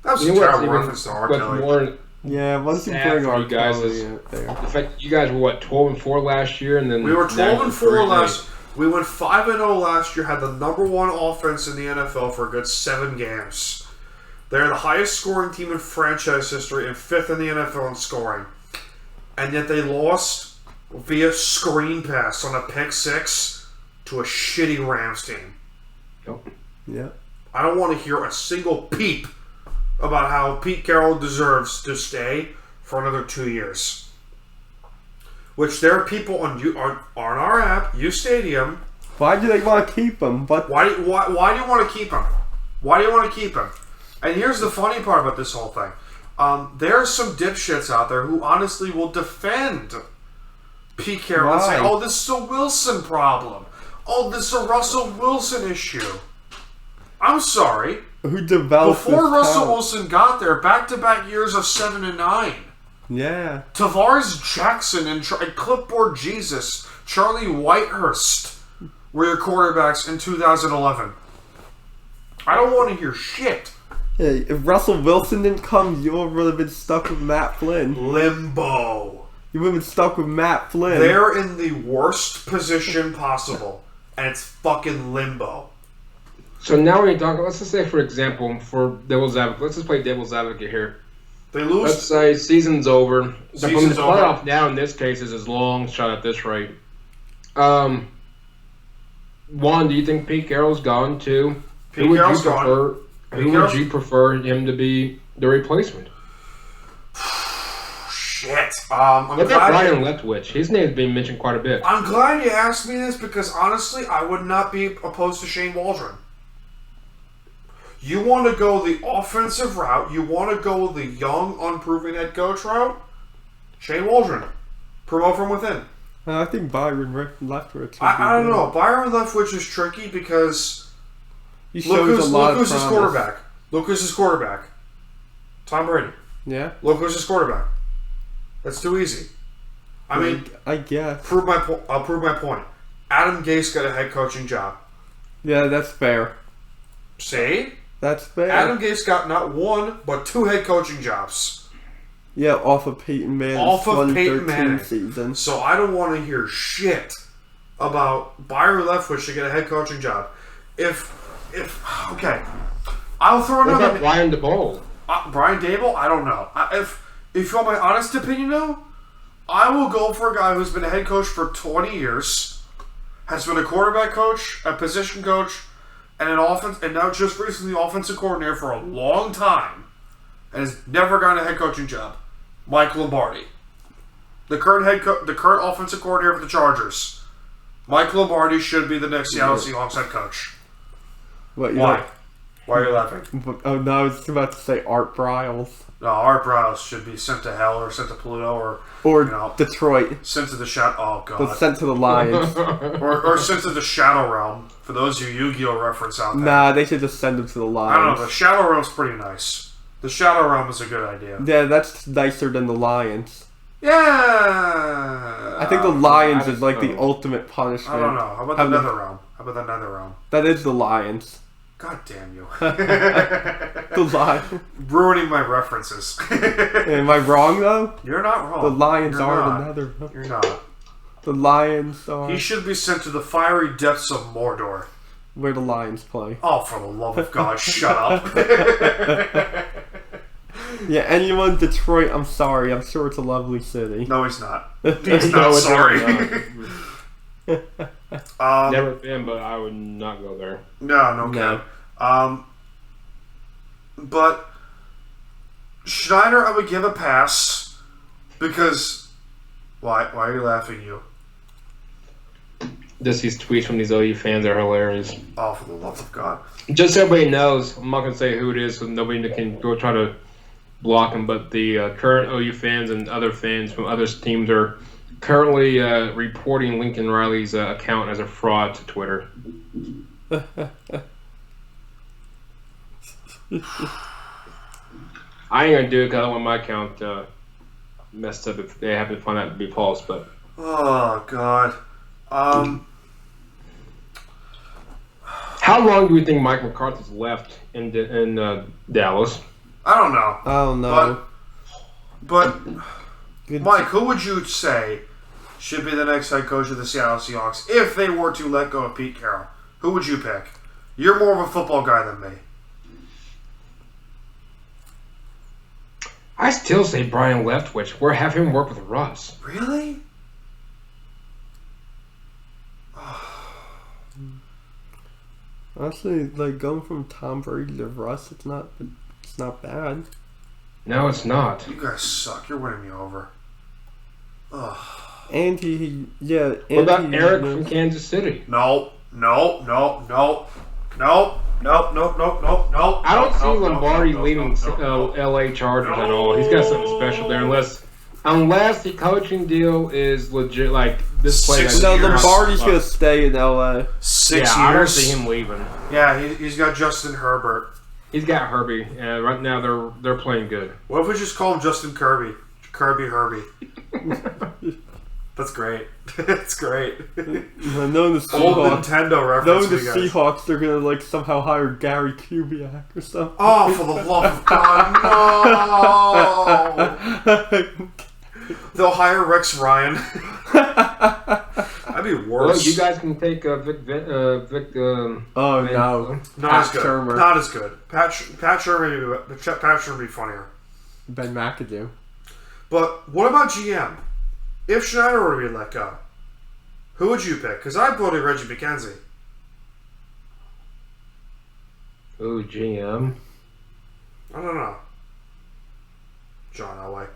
was You a know what's terrible even- reference to R. what's Kelly. more Yeah, once you sad bring for our you guys Kelly is in there. the fact that you guys were 12-4 last year, and then We were 12-4 now last. We went 5-0 last year. Had the number one offense in the NFL for a good 7 games. They're the highest scoring team in franchise history and 5th in the NFL in scoring, and yet they lost via screen pass on a pick 6 to a shitty Rams team. Yeah. I don't want to hear a single peep about how Pete Carroll deserves to stay for another 2 years. Which there are people on our app, U-Stadium. Why do they want to keep him? But Why do you want to keep him? Why do you want to keep him? And here's the funny part about this whole thing. There are some dipshits out there who honestly will defend Pete Carroll and say, Why? oh, this is a Wilson problem. Oh, this is a Russell Wilson issue. I'm sorry. who developed Before this Russell talent? Wilson got there, back-to-back years of 7 and 9. Yeah. Tavares Jackson and Clipboard Jesus, Charlie Whitehurst were your quarterbacks in 2011. I don't want to hear shit. Hey, if Russell Wilson didn't come, you would have been stuck with Matt Flynn. Limbo. You would have been stuck with Matt Flynn. They're in the worst position possible, and it's fucking limbo. So now when you talk, let's just say, for example, for devil's advocate, let's just play devil's advocate here. They lose. Let's say season's over. Season's the over. playoff now in this case is a long shot at this rate. One, do you think Pete Carroll's gone? Two, Pete who would Carroll's you gone. prefer? Pete Who would Carroll's- you prefer him to be the replacement? Shit. I'm What about glad. Brian Leftwich? His name's been mentioned quite a bit. I'm glad you asked me this because honestly, I would not be opposed to Shane Waldron. You want to go the offensive route, you want to go the young, unproven head coach route? Shane Waldron. Promote from within. I think Byron Leftwich would be I don't good. know. Byron Leftwich is tricky because He look shows who's, a lot look who's of his promise. quarterback. Look who's his quarterback. Tom Brady. Yeah. Look who's his quarterback. That's too easy. I mean, I guess. I'll prove my point. Adam Gase got a head coaching job. Yeah, that's fair. See? That's fair. Adam Gase got not one, but 2 head coaching jobs. Yeah, off of Peyton Manning's Off of Peyton 2013 Manning. season. So I don't want to hear shit about Byron Leftwich to get a head coaching job. Okay, I'll throw What another. about Brian DeBoll? Brian Dable? I don't know. If you want my honest opinion, though, I will go for a guy who's been a head coach for 20 years, has been a quarterback coach, a position coach, and an offense, and now just recently offensive coordinator for a long time, and has never gotten a head coaching job. Mike Lombardi, the current offensive coordinator for the Chargers. Mike Lombardi should be the next Seattle Seahawks head coach. What, you Why? know- Why are you laughing? Oh no, I was about to say Art Briles. No, Art Browse should be sent to hell or sent to Pluto or Or you know, Detroit. sent to the shadow. Oh But god. sent to the Lions. Or sent to the Shadow Realm. For those of you Yu-Gi-Oh reference out there. Nah, they should just send him to the I don't know. The Lions. Shadow Realm's pretty nice. The Shadow Realm is a good idea. Yeah, that's nicer than the Lions. Yeah. I think the Lions I is like the don't know. ultimate punishment. I don't know. How about the Having- Nether Realm? How about the Nether Realm? That is the Lions. God damn you. The Lions. Ruining my references. Am I wrong though? You're not wrong. The Lions You're are not. the Nether. You're not. The Lions are He should be sent to the fiery depths of Mordor. where the Lions play. Oh, for the love of God, shut up. Yeah, anyone in Detroit, I'm sorry. I'm sure it's a lovely city. No, he's not. He's No, not it's sorry. not. Never been, but I would not go there. No, No. But Schneider, I would give a pass because why are you laughing? You? Just these tweets from these OU fans are hilarious. Oh, for the love of God! Just so everybody knows, I'm not going to say who it is so nobody can go try to block him, but the current OU fans and other fans from other teams are currently reporting Lincoln Riley's account as a fraud to Twitter. I ain't gonna do it because I don't want my account messed up if they happen to find out to be false. But Oh God. how long do you think Mike McCarthy's left in Dallas? I don't know. I don't know. But Good- Mike, who would you say should be the next head coach of the Seattle Seahawks if they were to let go of Pete Carroll? Who would you pick? You're more of a football guy than me. I still say Brian Leftwich. We're having him work with Russ. Really? Honestly, like going from Tom Brady to Russ, it's not bad. No, it's not. You guys suck. You're winning me over. Ugh. And he What about Eric from Kansas City? No. I I don't see Lombardi leaving L.A. Chargers at all. He's got something special there, unless the coaching deal is legit. Like this play. 6 No, years. Lombardi's gonna stay in LA. 6 I don't years. see him leaving. Yeah, he's got Justin Herbert. He's got Herbie. Right now they're playing good. What if we just call him Justin Kirby? Kirby Herbie. That's great. That's great. Knowing the Old Seahawks, Nintendo reference knowing for the you guys. Seahawks, they're gonna like somehow hire Gary Kubiak or something. Oh, for the love of God, no! They'll hire Rex Ryan. That'd be Well, worse. you guys can take Vic. Oh no, Not Pat as good. Shurmur. Not as good. Pat Shurmur would be funnier. Ben McAdoo. But what about GM? If Schneider were to be let go, who would you pick? Because I'd voted Reggie McKenzie. Ooh, GM. I don't know. John Elway.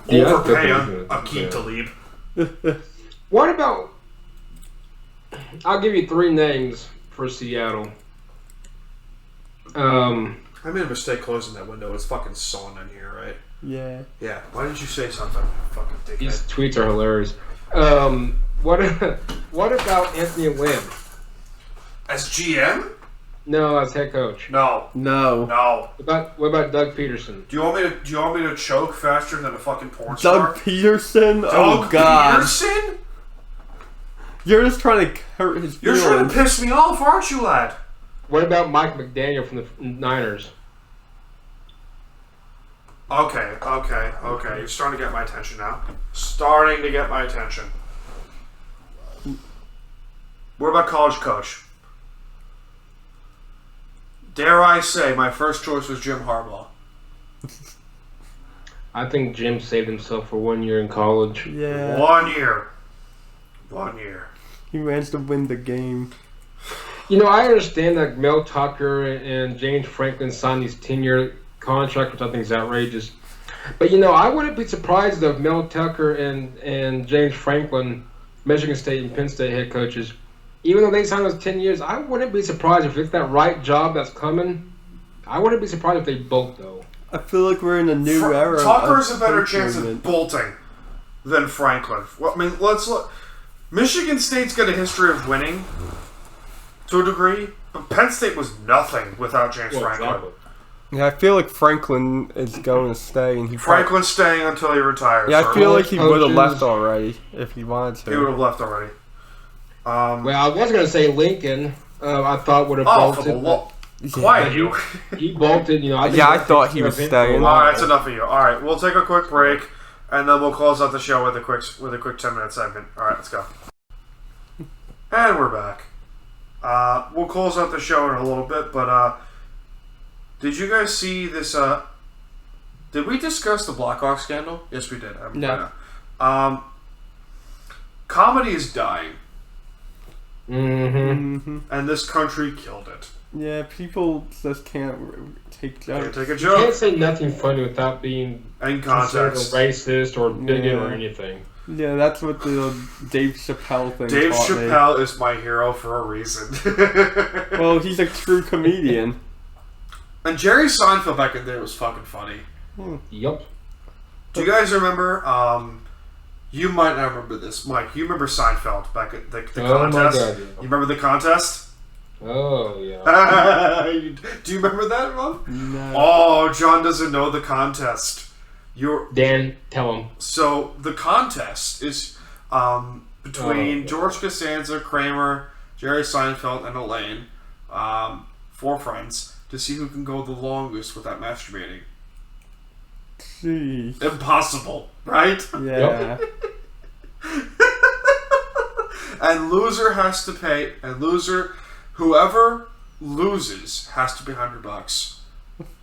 Yeah, Overpay definitely. Akeem Talib. What about? I'll give you 3 names for Seattle. I made a mistake closing that window. It's fucking sawn in here, right? Yeah. Yeah. Why didn't you say something? Fucking dickhead. These tweets are hilarious. What about Anthony Lynn? As GM? No, as head coach. No. No. No. What about Doug Peterson? Do you want me to choke faster than a fucking porn Doug star? Peterson? Oh God. Peterson? You're just trying to hurt his You're feelings. trying to piss me off, aren't you, lad? What about Mike McDaniel from the Niners? Okay. You're starting to get my attention now. Starting to get my attention. What about college coach? Dare I say, my first choice was Jim Harbaugh. I think Jim saved himself for 1 year in college. Yeah. 1 year. He managed to win the game. You know, I understand that Mel Tucker and James Franklin signed these 10-year contracts, which I think is outrageous. But, you know, I wouldn't be surprised if Mel Tucker and James Franklin, Michigan State and Penn State head coaches, even though they signed those 10 years, I wouldn't be surprised if it's that right job that's coming. I wouldn't be surprised if they bolt, though. I feel like we're in a new era. Tucker's of a better coach chance movement. of bolting than Franklin. Well, I mean, let's look. Michigan State's got a history of winning to a degree, but Penn State was nothing without James Franklin. Exactly. Yeah, I feel like Franklin is going to stay, and Franklin's staying until he retires. Yeah, I or feel like he would have Coaches. left already if he wanted he would to. have left already. Well, I was going to say Lincoln, I thought would have Oh, for bolted. the law. Yeah. Quiet you. He bolted, you know. Yeah, I thought he was staying. All right, that's enough of you. All right, we'll take a quick break, and then we'll close out the show with a quick 10-minute segment. All right, let's go. And we're back. We'll close out the show in a little bit, but did you guys see this? Did we discuss the Blackhawk scandal? Yes, we did. No. Comedy is dying, Mm-hmm. and this country killed it. Yeah, people just can't take Can't jokes. take a You can't joke. say nothing funny without being In considered context. racist or bigot or Yeah. anything. Yeah, that's what the Dave Chappelle thing Dave taught me. Chappelle is my hero for a reason. Well, he's a true comedian. And Jerry Seinfeld back in there was fucking funny. Yup. Do you guys remember? You might not remember this, Mike. You remember Seinfeld back at the Oh my contest? God, yeah. You remember the contest? Oh, yeah. Do you remember that, Rob? No. Oh, John doesn't know the contest. Dan, tell him. So, the contest is between George Costanza, Kramer, Jerry Seinfeld, and Elaine, 4 friends, to see who can go the longest without masturbating. Jeez. Impossible, right? Yeah. And loser has to pay, whoever loses has to pay $100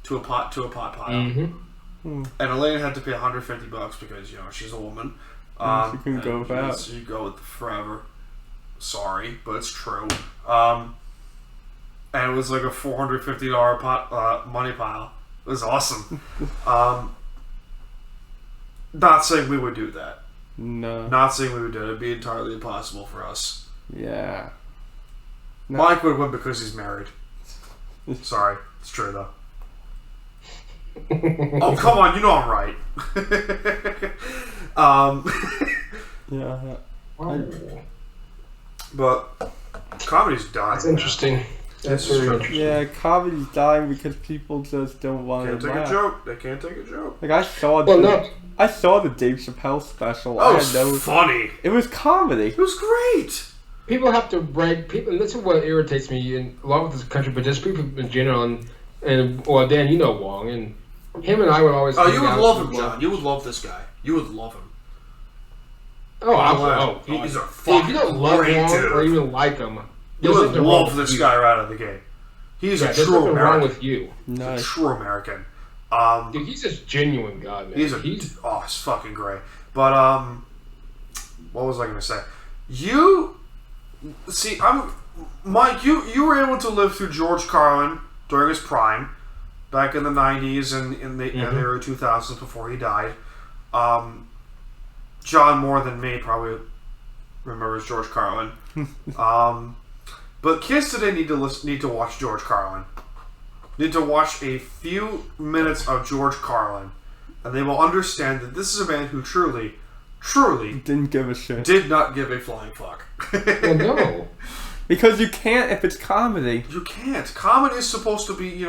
to a pot pile. Mm-hmm. And Elaine had to pay $150 because she's a woman. She can go without. So you go with forever. Sorry, but it's true. And it was like a $450 money pile. It was awesome. Not saying we would do that. No. Not saying we would do it. It'd be entirely impossible for us. Yeah. No. Mike would win because he's married. Sorry, it's true though. Oh, come on, you know I'm right. Yeah. But comedy's dying. That's interesting. That's very interesting. Yeah, comedy's dying because people just don't want Can't to take a laugh. joke. They can't take a joke. Like I saw the Dave Chappelle special. Oh, it was funny. It was comedy. It was great. People have to break people. This is what irritates me in a lot of this country, but just people in general. And well, Dan, you know Wong, and him and I would always. Oh, you would love him, John. You would love this guy. You would love him. He's a fucking if you don't love great Wong dude. or even like him, You would nothing love wrong this with guy right out of the gate. He's a there's true nothing wrong American. with you. He's a Nice. true American. Dude, he's just genuine God, man. He's fucking great. But what was I gonna say? Mike. You were able to live through George Carlin during his prime, back in the '90s and in the early 2000s before he died. John more than me probably remembers George Carlin. But kids today need to watch George Carlin. Need to watch a few minutes of George Carlin, and they will understand that this is a man who truly Didn't give a shit. did not give a flying fuck. Well, no. Because you can't if it's comedy. You can't. Comedy is supposed to be,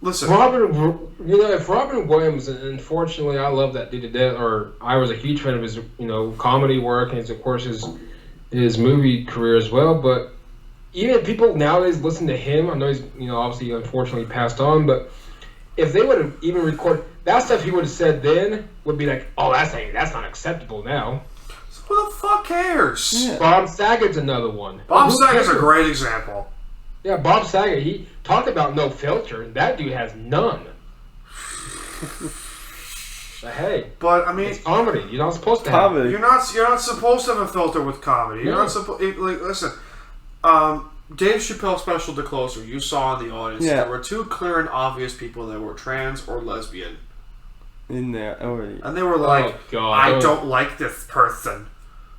listen. If Robin Williams, and unfortunately, I love that dude to death, or I was a huge fan of his, comedy work and of course his movie career as well. But even people nowadays listen to him. I know he's, obviously, unfortunately passed on, but if they would have even recorded that stuff he would have said then, would be like, oh, that's not acceptable now. Who the fuck cares? Yeah. Bob Saget's another one. Bob Who Saget's a cares? great example. Yeah, Bob Saget, he talked about no filter. That dude has none. But hey, But I mean, it's comedy. You're not supposed to have it. Comedy. you're not supposed to have a filter with comedy. You're not supposed. Listen, Dave Chappelle's special The Closer. You saw in the audience. Yeah. There were 2 clear and obvious people that were trans or lesbian, In there already. and they were like, God. "I don't like this person."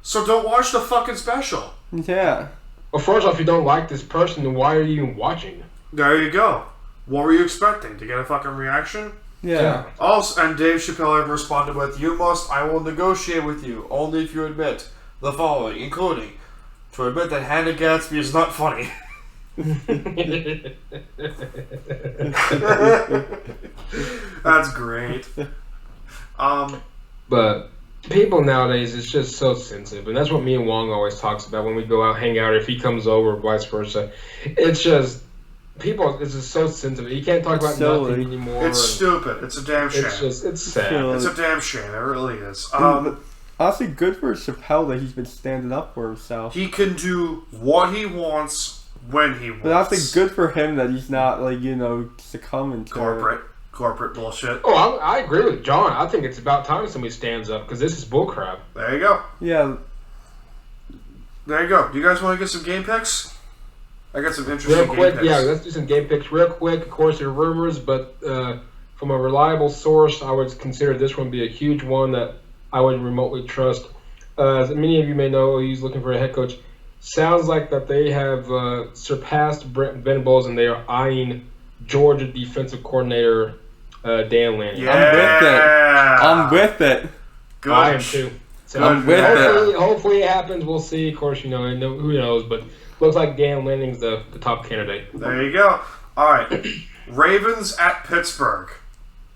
So don't watch the fucking special. Yeah. Well, first off, if you don't like this person, then why are you even watching? There you go. What were you expecting? To get a fucking reaction? Yeah. Also, and Dave Chappelle responded with, I will negotiate with you, only if you admit the following, including, to admit that Hannah Gatsby is not funny. That's great. But people nowadays, it's just so sensitive. And that's what me and Wong always talks about when we go out, hang out, if he comes over, or vice versa. It's just, people, it's just so sensitive. You can't talk about silly. nothing anymore. It's stupid. It's a damn shame. It's sad. Silly. It's a damn shame. It really is. But honestly, good for Chappelle that he's been standing up for himself. He can do what he wants when he wants. But honestly, good for him that he's not, succumbing to corporate bullshit. Oh, I agree with John. I think it's about time somebody stands up, because this is bullcrap. There you go. Yeah. There you go. Do you guys want to get some game picks? I got some interesting Real quick, game picks. yeah, let's do some game picks real quick. Of course, there are rumors, but from a reliable source, I would consider this one to be a huge one that I would remotely trust. As many of you may know, he's looking for a head coach. Sounds like that they have surpassed Brent Venables, and they are eyeing Georgia defensive coordinator Dan Lanning. Yeah. I'm with it. Good. I am too. So I'm with it. hopefully it happens. We'll see. Of course, who knows, but looks like Dan Lanning's the top candidate. There you go. All right. Ravens at Pittsburgh.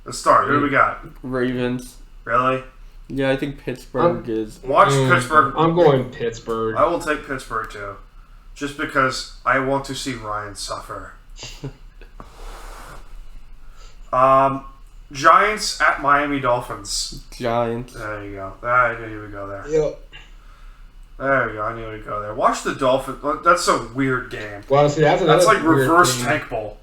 Let's start. Who do we got? Ravens. Really? Yeah, I think Pittsburgh is. Watch Pittsburgh. I'm going Pittsburgh. I will take Pittsburgh too. Just because I want to see Ryan suffer. Giants at Miami Dolphins. Giants. There you go. I knew we'd go there. Yep. There we go. I knew we'd go there. Watch the Dolphins. That's a weird game. Well, see, that's like weird reverse thing. tank bowl.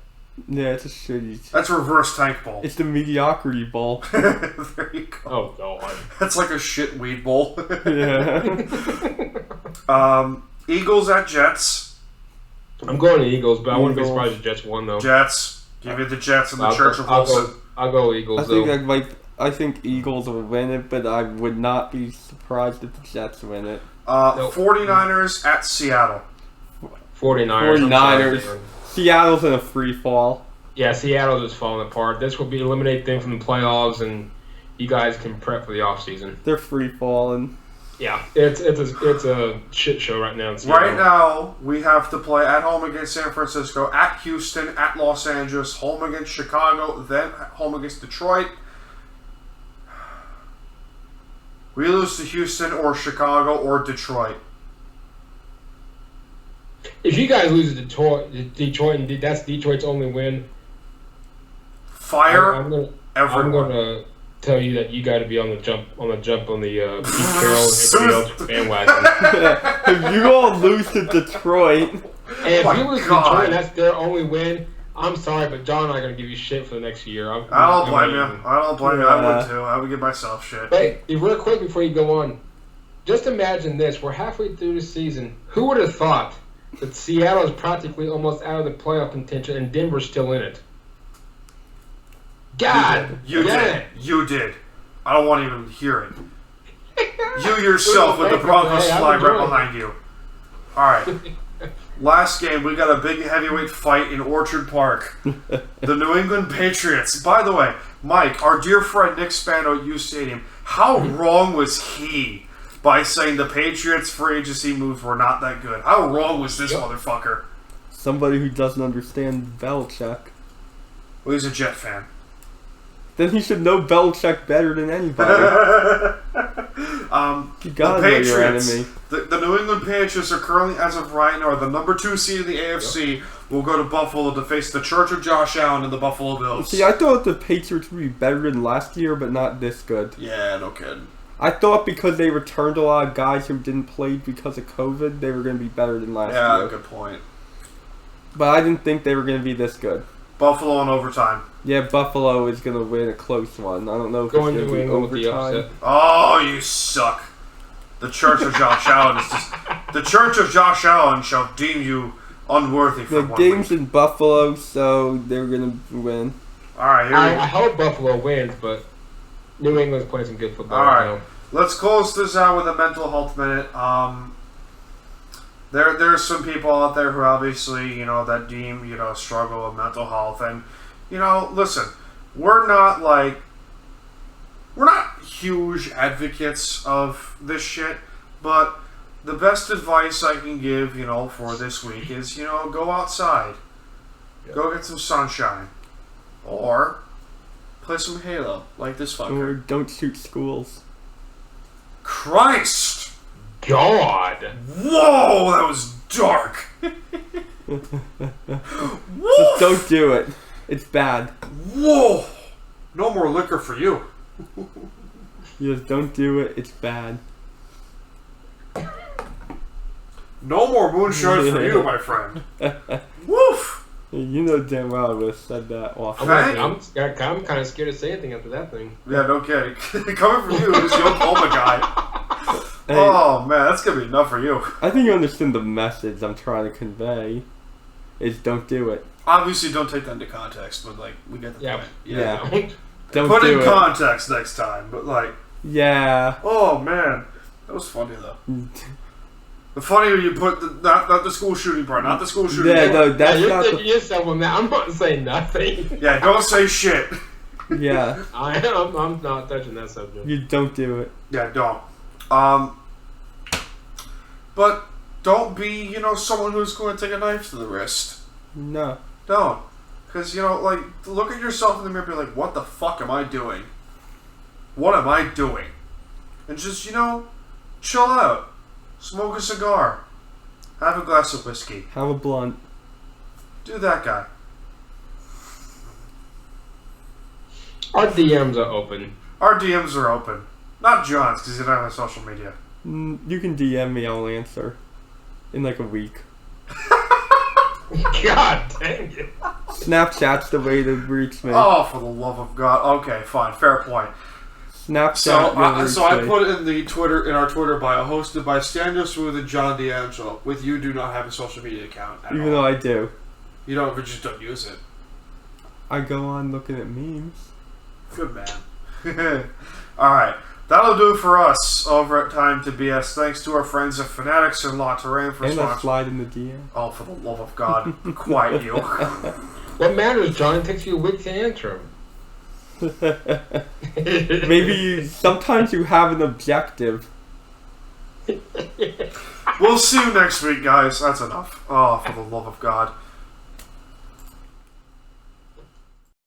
Yeah, it's a shitty. That's reverse tank bowl. It's the mediocrity bowl. There you go. Oh God. That's like a shit weed bowl. Yeah. Eagles at Jets. I'm going to Eagles, but I wouldn't be Eagles. surprised if Jets won though. Jets. Give me the Jets in the Church of Wilson. I'll go Eagles. I think Eagles will win it, but I would not be surprised if the Jets win it. 49ers at Seattle. 49ers. Seattle's in a free fall. Yeah, Seattle's just falling apart. This will be eliminate them from the playoffs, and you guys can prep for the offseason. They're free falling. Yeah, it's a shit show right now in Seattle. Right now, we have to play at home against San Francisco, at Houston, at Los Angeles, home against Chicago, then home against Detroit. We lose to Houston or Chicago or Detroit. If you guys lose to Detroit, and that's Detroit's only win, Fire I'm gonna everyone. tell you that you got to be on the jump on the Pete Carroll and everybody else bandwagon. If you all lose to Detroit, And if my you lose to God. Detroit and that's their only win, I'm sorry, but John and I are going to give you shit for the next year. I don't blame you. I would too. I would give myself shit. Hey, real quick before you go on, just imagine this. We're halfway through the season. Who would have thought that Seattle is practically almost out of the playoff contention and Denver's still in it? God! You damn did. it. You did. I don't want to even hear it. You yourself with the Broncos Hey, I'm flag right enjoying it. behind you. Alright. Last game, we got a big heavyweight fight in Orchard Park. The New England Patriots. By the way, Mike, our dear friend Nick Spano at U Stadium, how wrong was he by saying the Patriots free agency moves were not that good? How wrong was this motherfucker? somebody who doesn't understand Belichick. Well, he's a Jet fan. Then he should know Belichick better than anybody. You gotta know your enemy. The New England Patriots are currently, as of right now, the number 2 seed in the AFC. Will go to Buffalo to face the Church of Josh Allen and the Buffalo Bills. See, I thought the Patriots would be better than last year, but not this good. Yeah, no kidding. I thought because they returned a lot of guys who didn't play because of COVID, they were going to be better than last Yeah, year. good point. But I didn't think they were going to be this good. Buffalo in overtime. Yeah, Buffalo is going to win a close one. I don't know if Going it's to going to be England with the overtime. upset. Oh, you suck. The Church of Josh Allen is just... The Church of Josh Allen shall deem you unworthy for The one game's week. in Buffalo, so they're going to win. Alright, here we I go. hope Buffalo wins, but New England's playing some good football All right. right now. Let's close this out with a mental health minute. There's some people out there who obviously, that deem, struggle with mental health. And, listen, we're not huge advocates of this shit, but the best advice I can give, for this week is, go outside. Yeah. Go get some sunshine. Or play some Halo, like this fucker. Or don't shoot schools. Christ! God! Whoa, that was dark. Just don't do it. It's bad. Whoa! No more liquor for you. Just don't do it. It's bad. No more moonshine for you, my friend. Woof! You know damn well I would have said that off. I'm kind of scared to say anything after that thing. Yeah, no kidding. Coming from you, this Oklahoma guy. Hey, Oh man, that's gonna be enough for you. I think you understand the message I'm trying to convey. Is don't do it. Obviously, don't take that into context, but we get the Yeah. point. Yeah. Don't Put do in it. context next time, but Yeah. oh man, that was funny though. The funnier you put not the school shooting part, not the school shooting Yeah, part. no, that's you're not taking the... yourself on that. I'm not saying nothing. Yeah, don't say shit. Yeah. I'm not touching that subject. You don't do it. Yeah, don't. But don't be, someone who's going to take a knife to the wrist. No. Don't. Because, look at yourself in the mirror and be like, what the fuck am I doing? What am I doing? And just, chill out. Smoke a cigar. Have a glass of whiskey. Have a blunt. Do that guy. Our DMs are open. Our DMs are open. Not John's, because he's not on social media. You can DM me, I'll answer. In like a week. God dang it. Snapchat's the way to reach me. Oh, for the love of God. Okay, fine. Fair point. Snapchat. So I put in our Twitter bio, hosted by Stanley Smooth and John D'Angelo. With you, do not have a social media account at Even all. though I do. You don't, just don't use it. I go on looking at memes. Good man. Alright. That'll do it for us over at Time to BS. Thanks to our friends at Fanatics and La Terrain for And I sponsoring. slide in the DM. Oh, for the love of God. Quiet you. What matters, John? It takes you a week to answer them. Maybe sometimes you have an objective. We'll see you next week, guys. That's enough. Oh, for the love of God.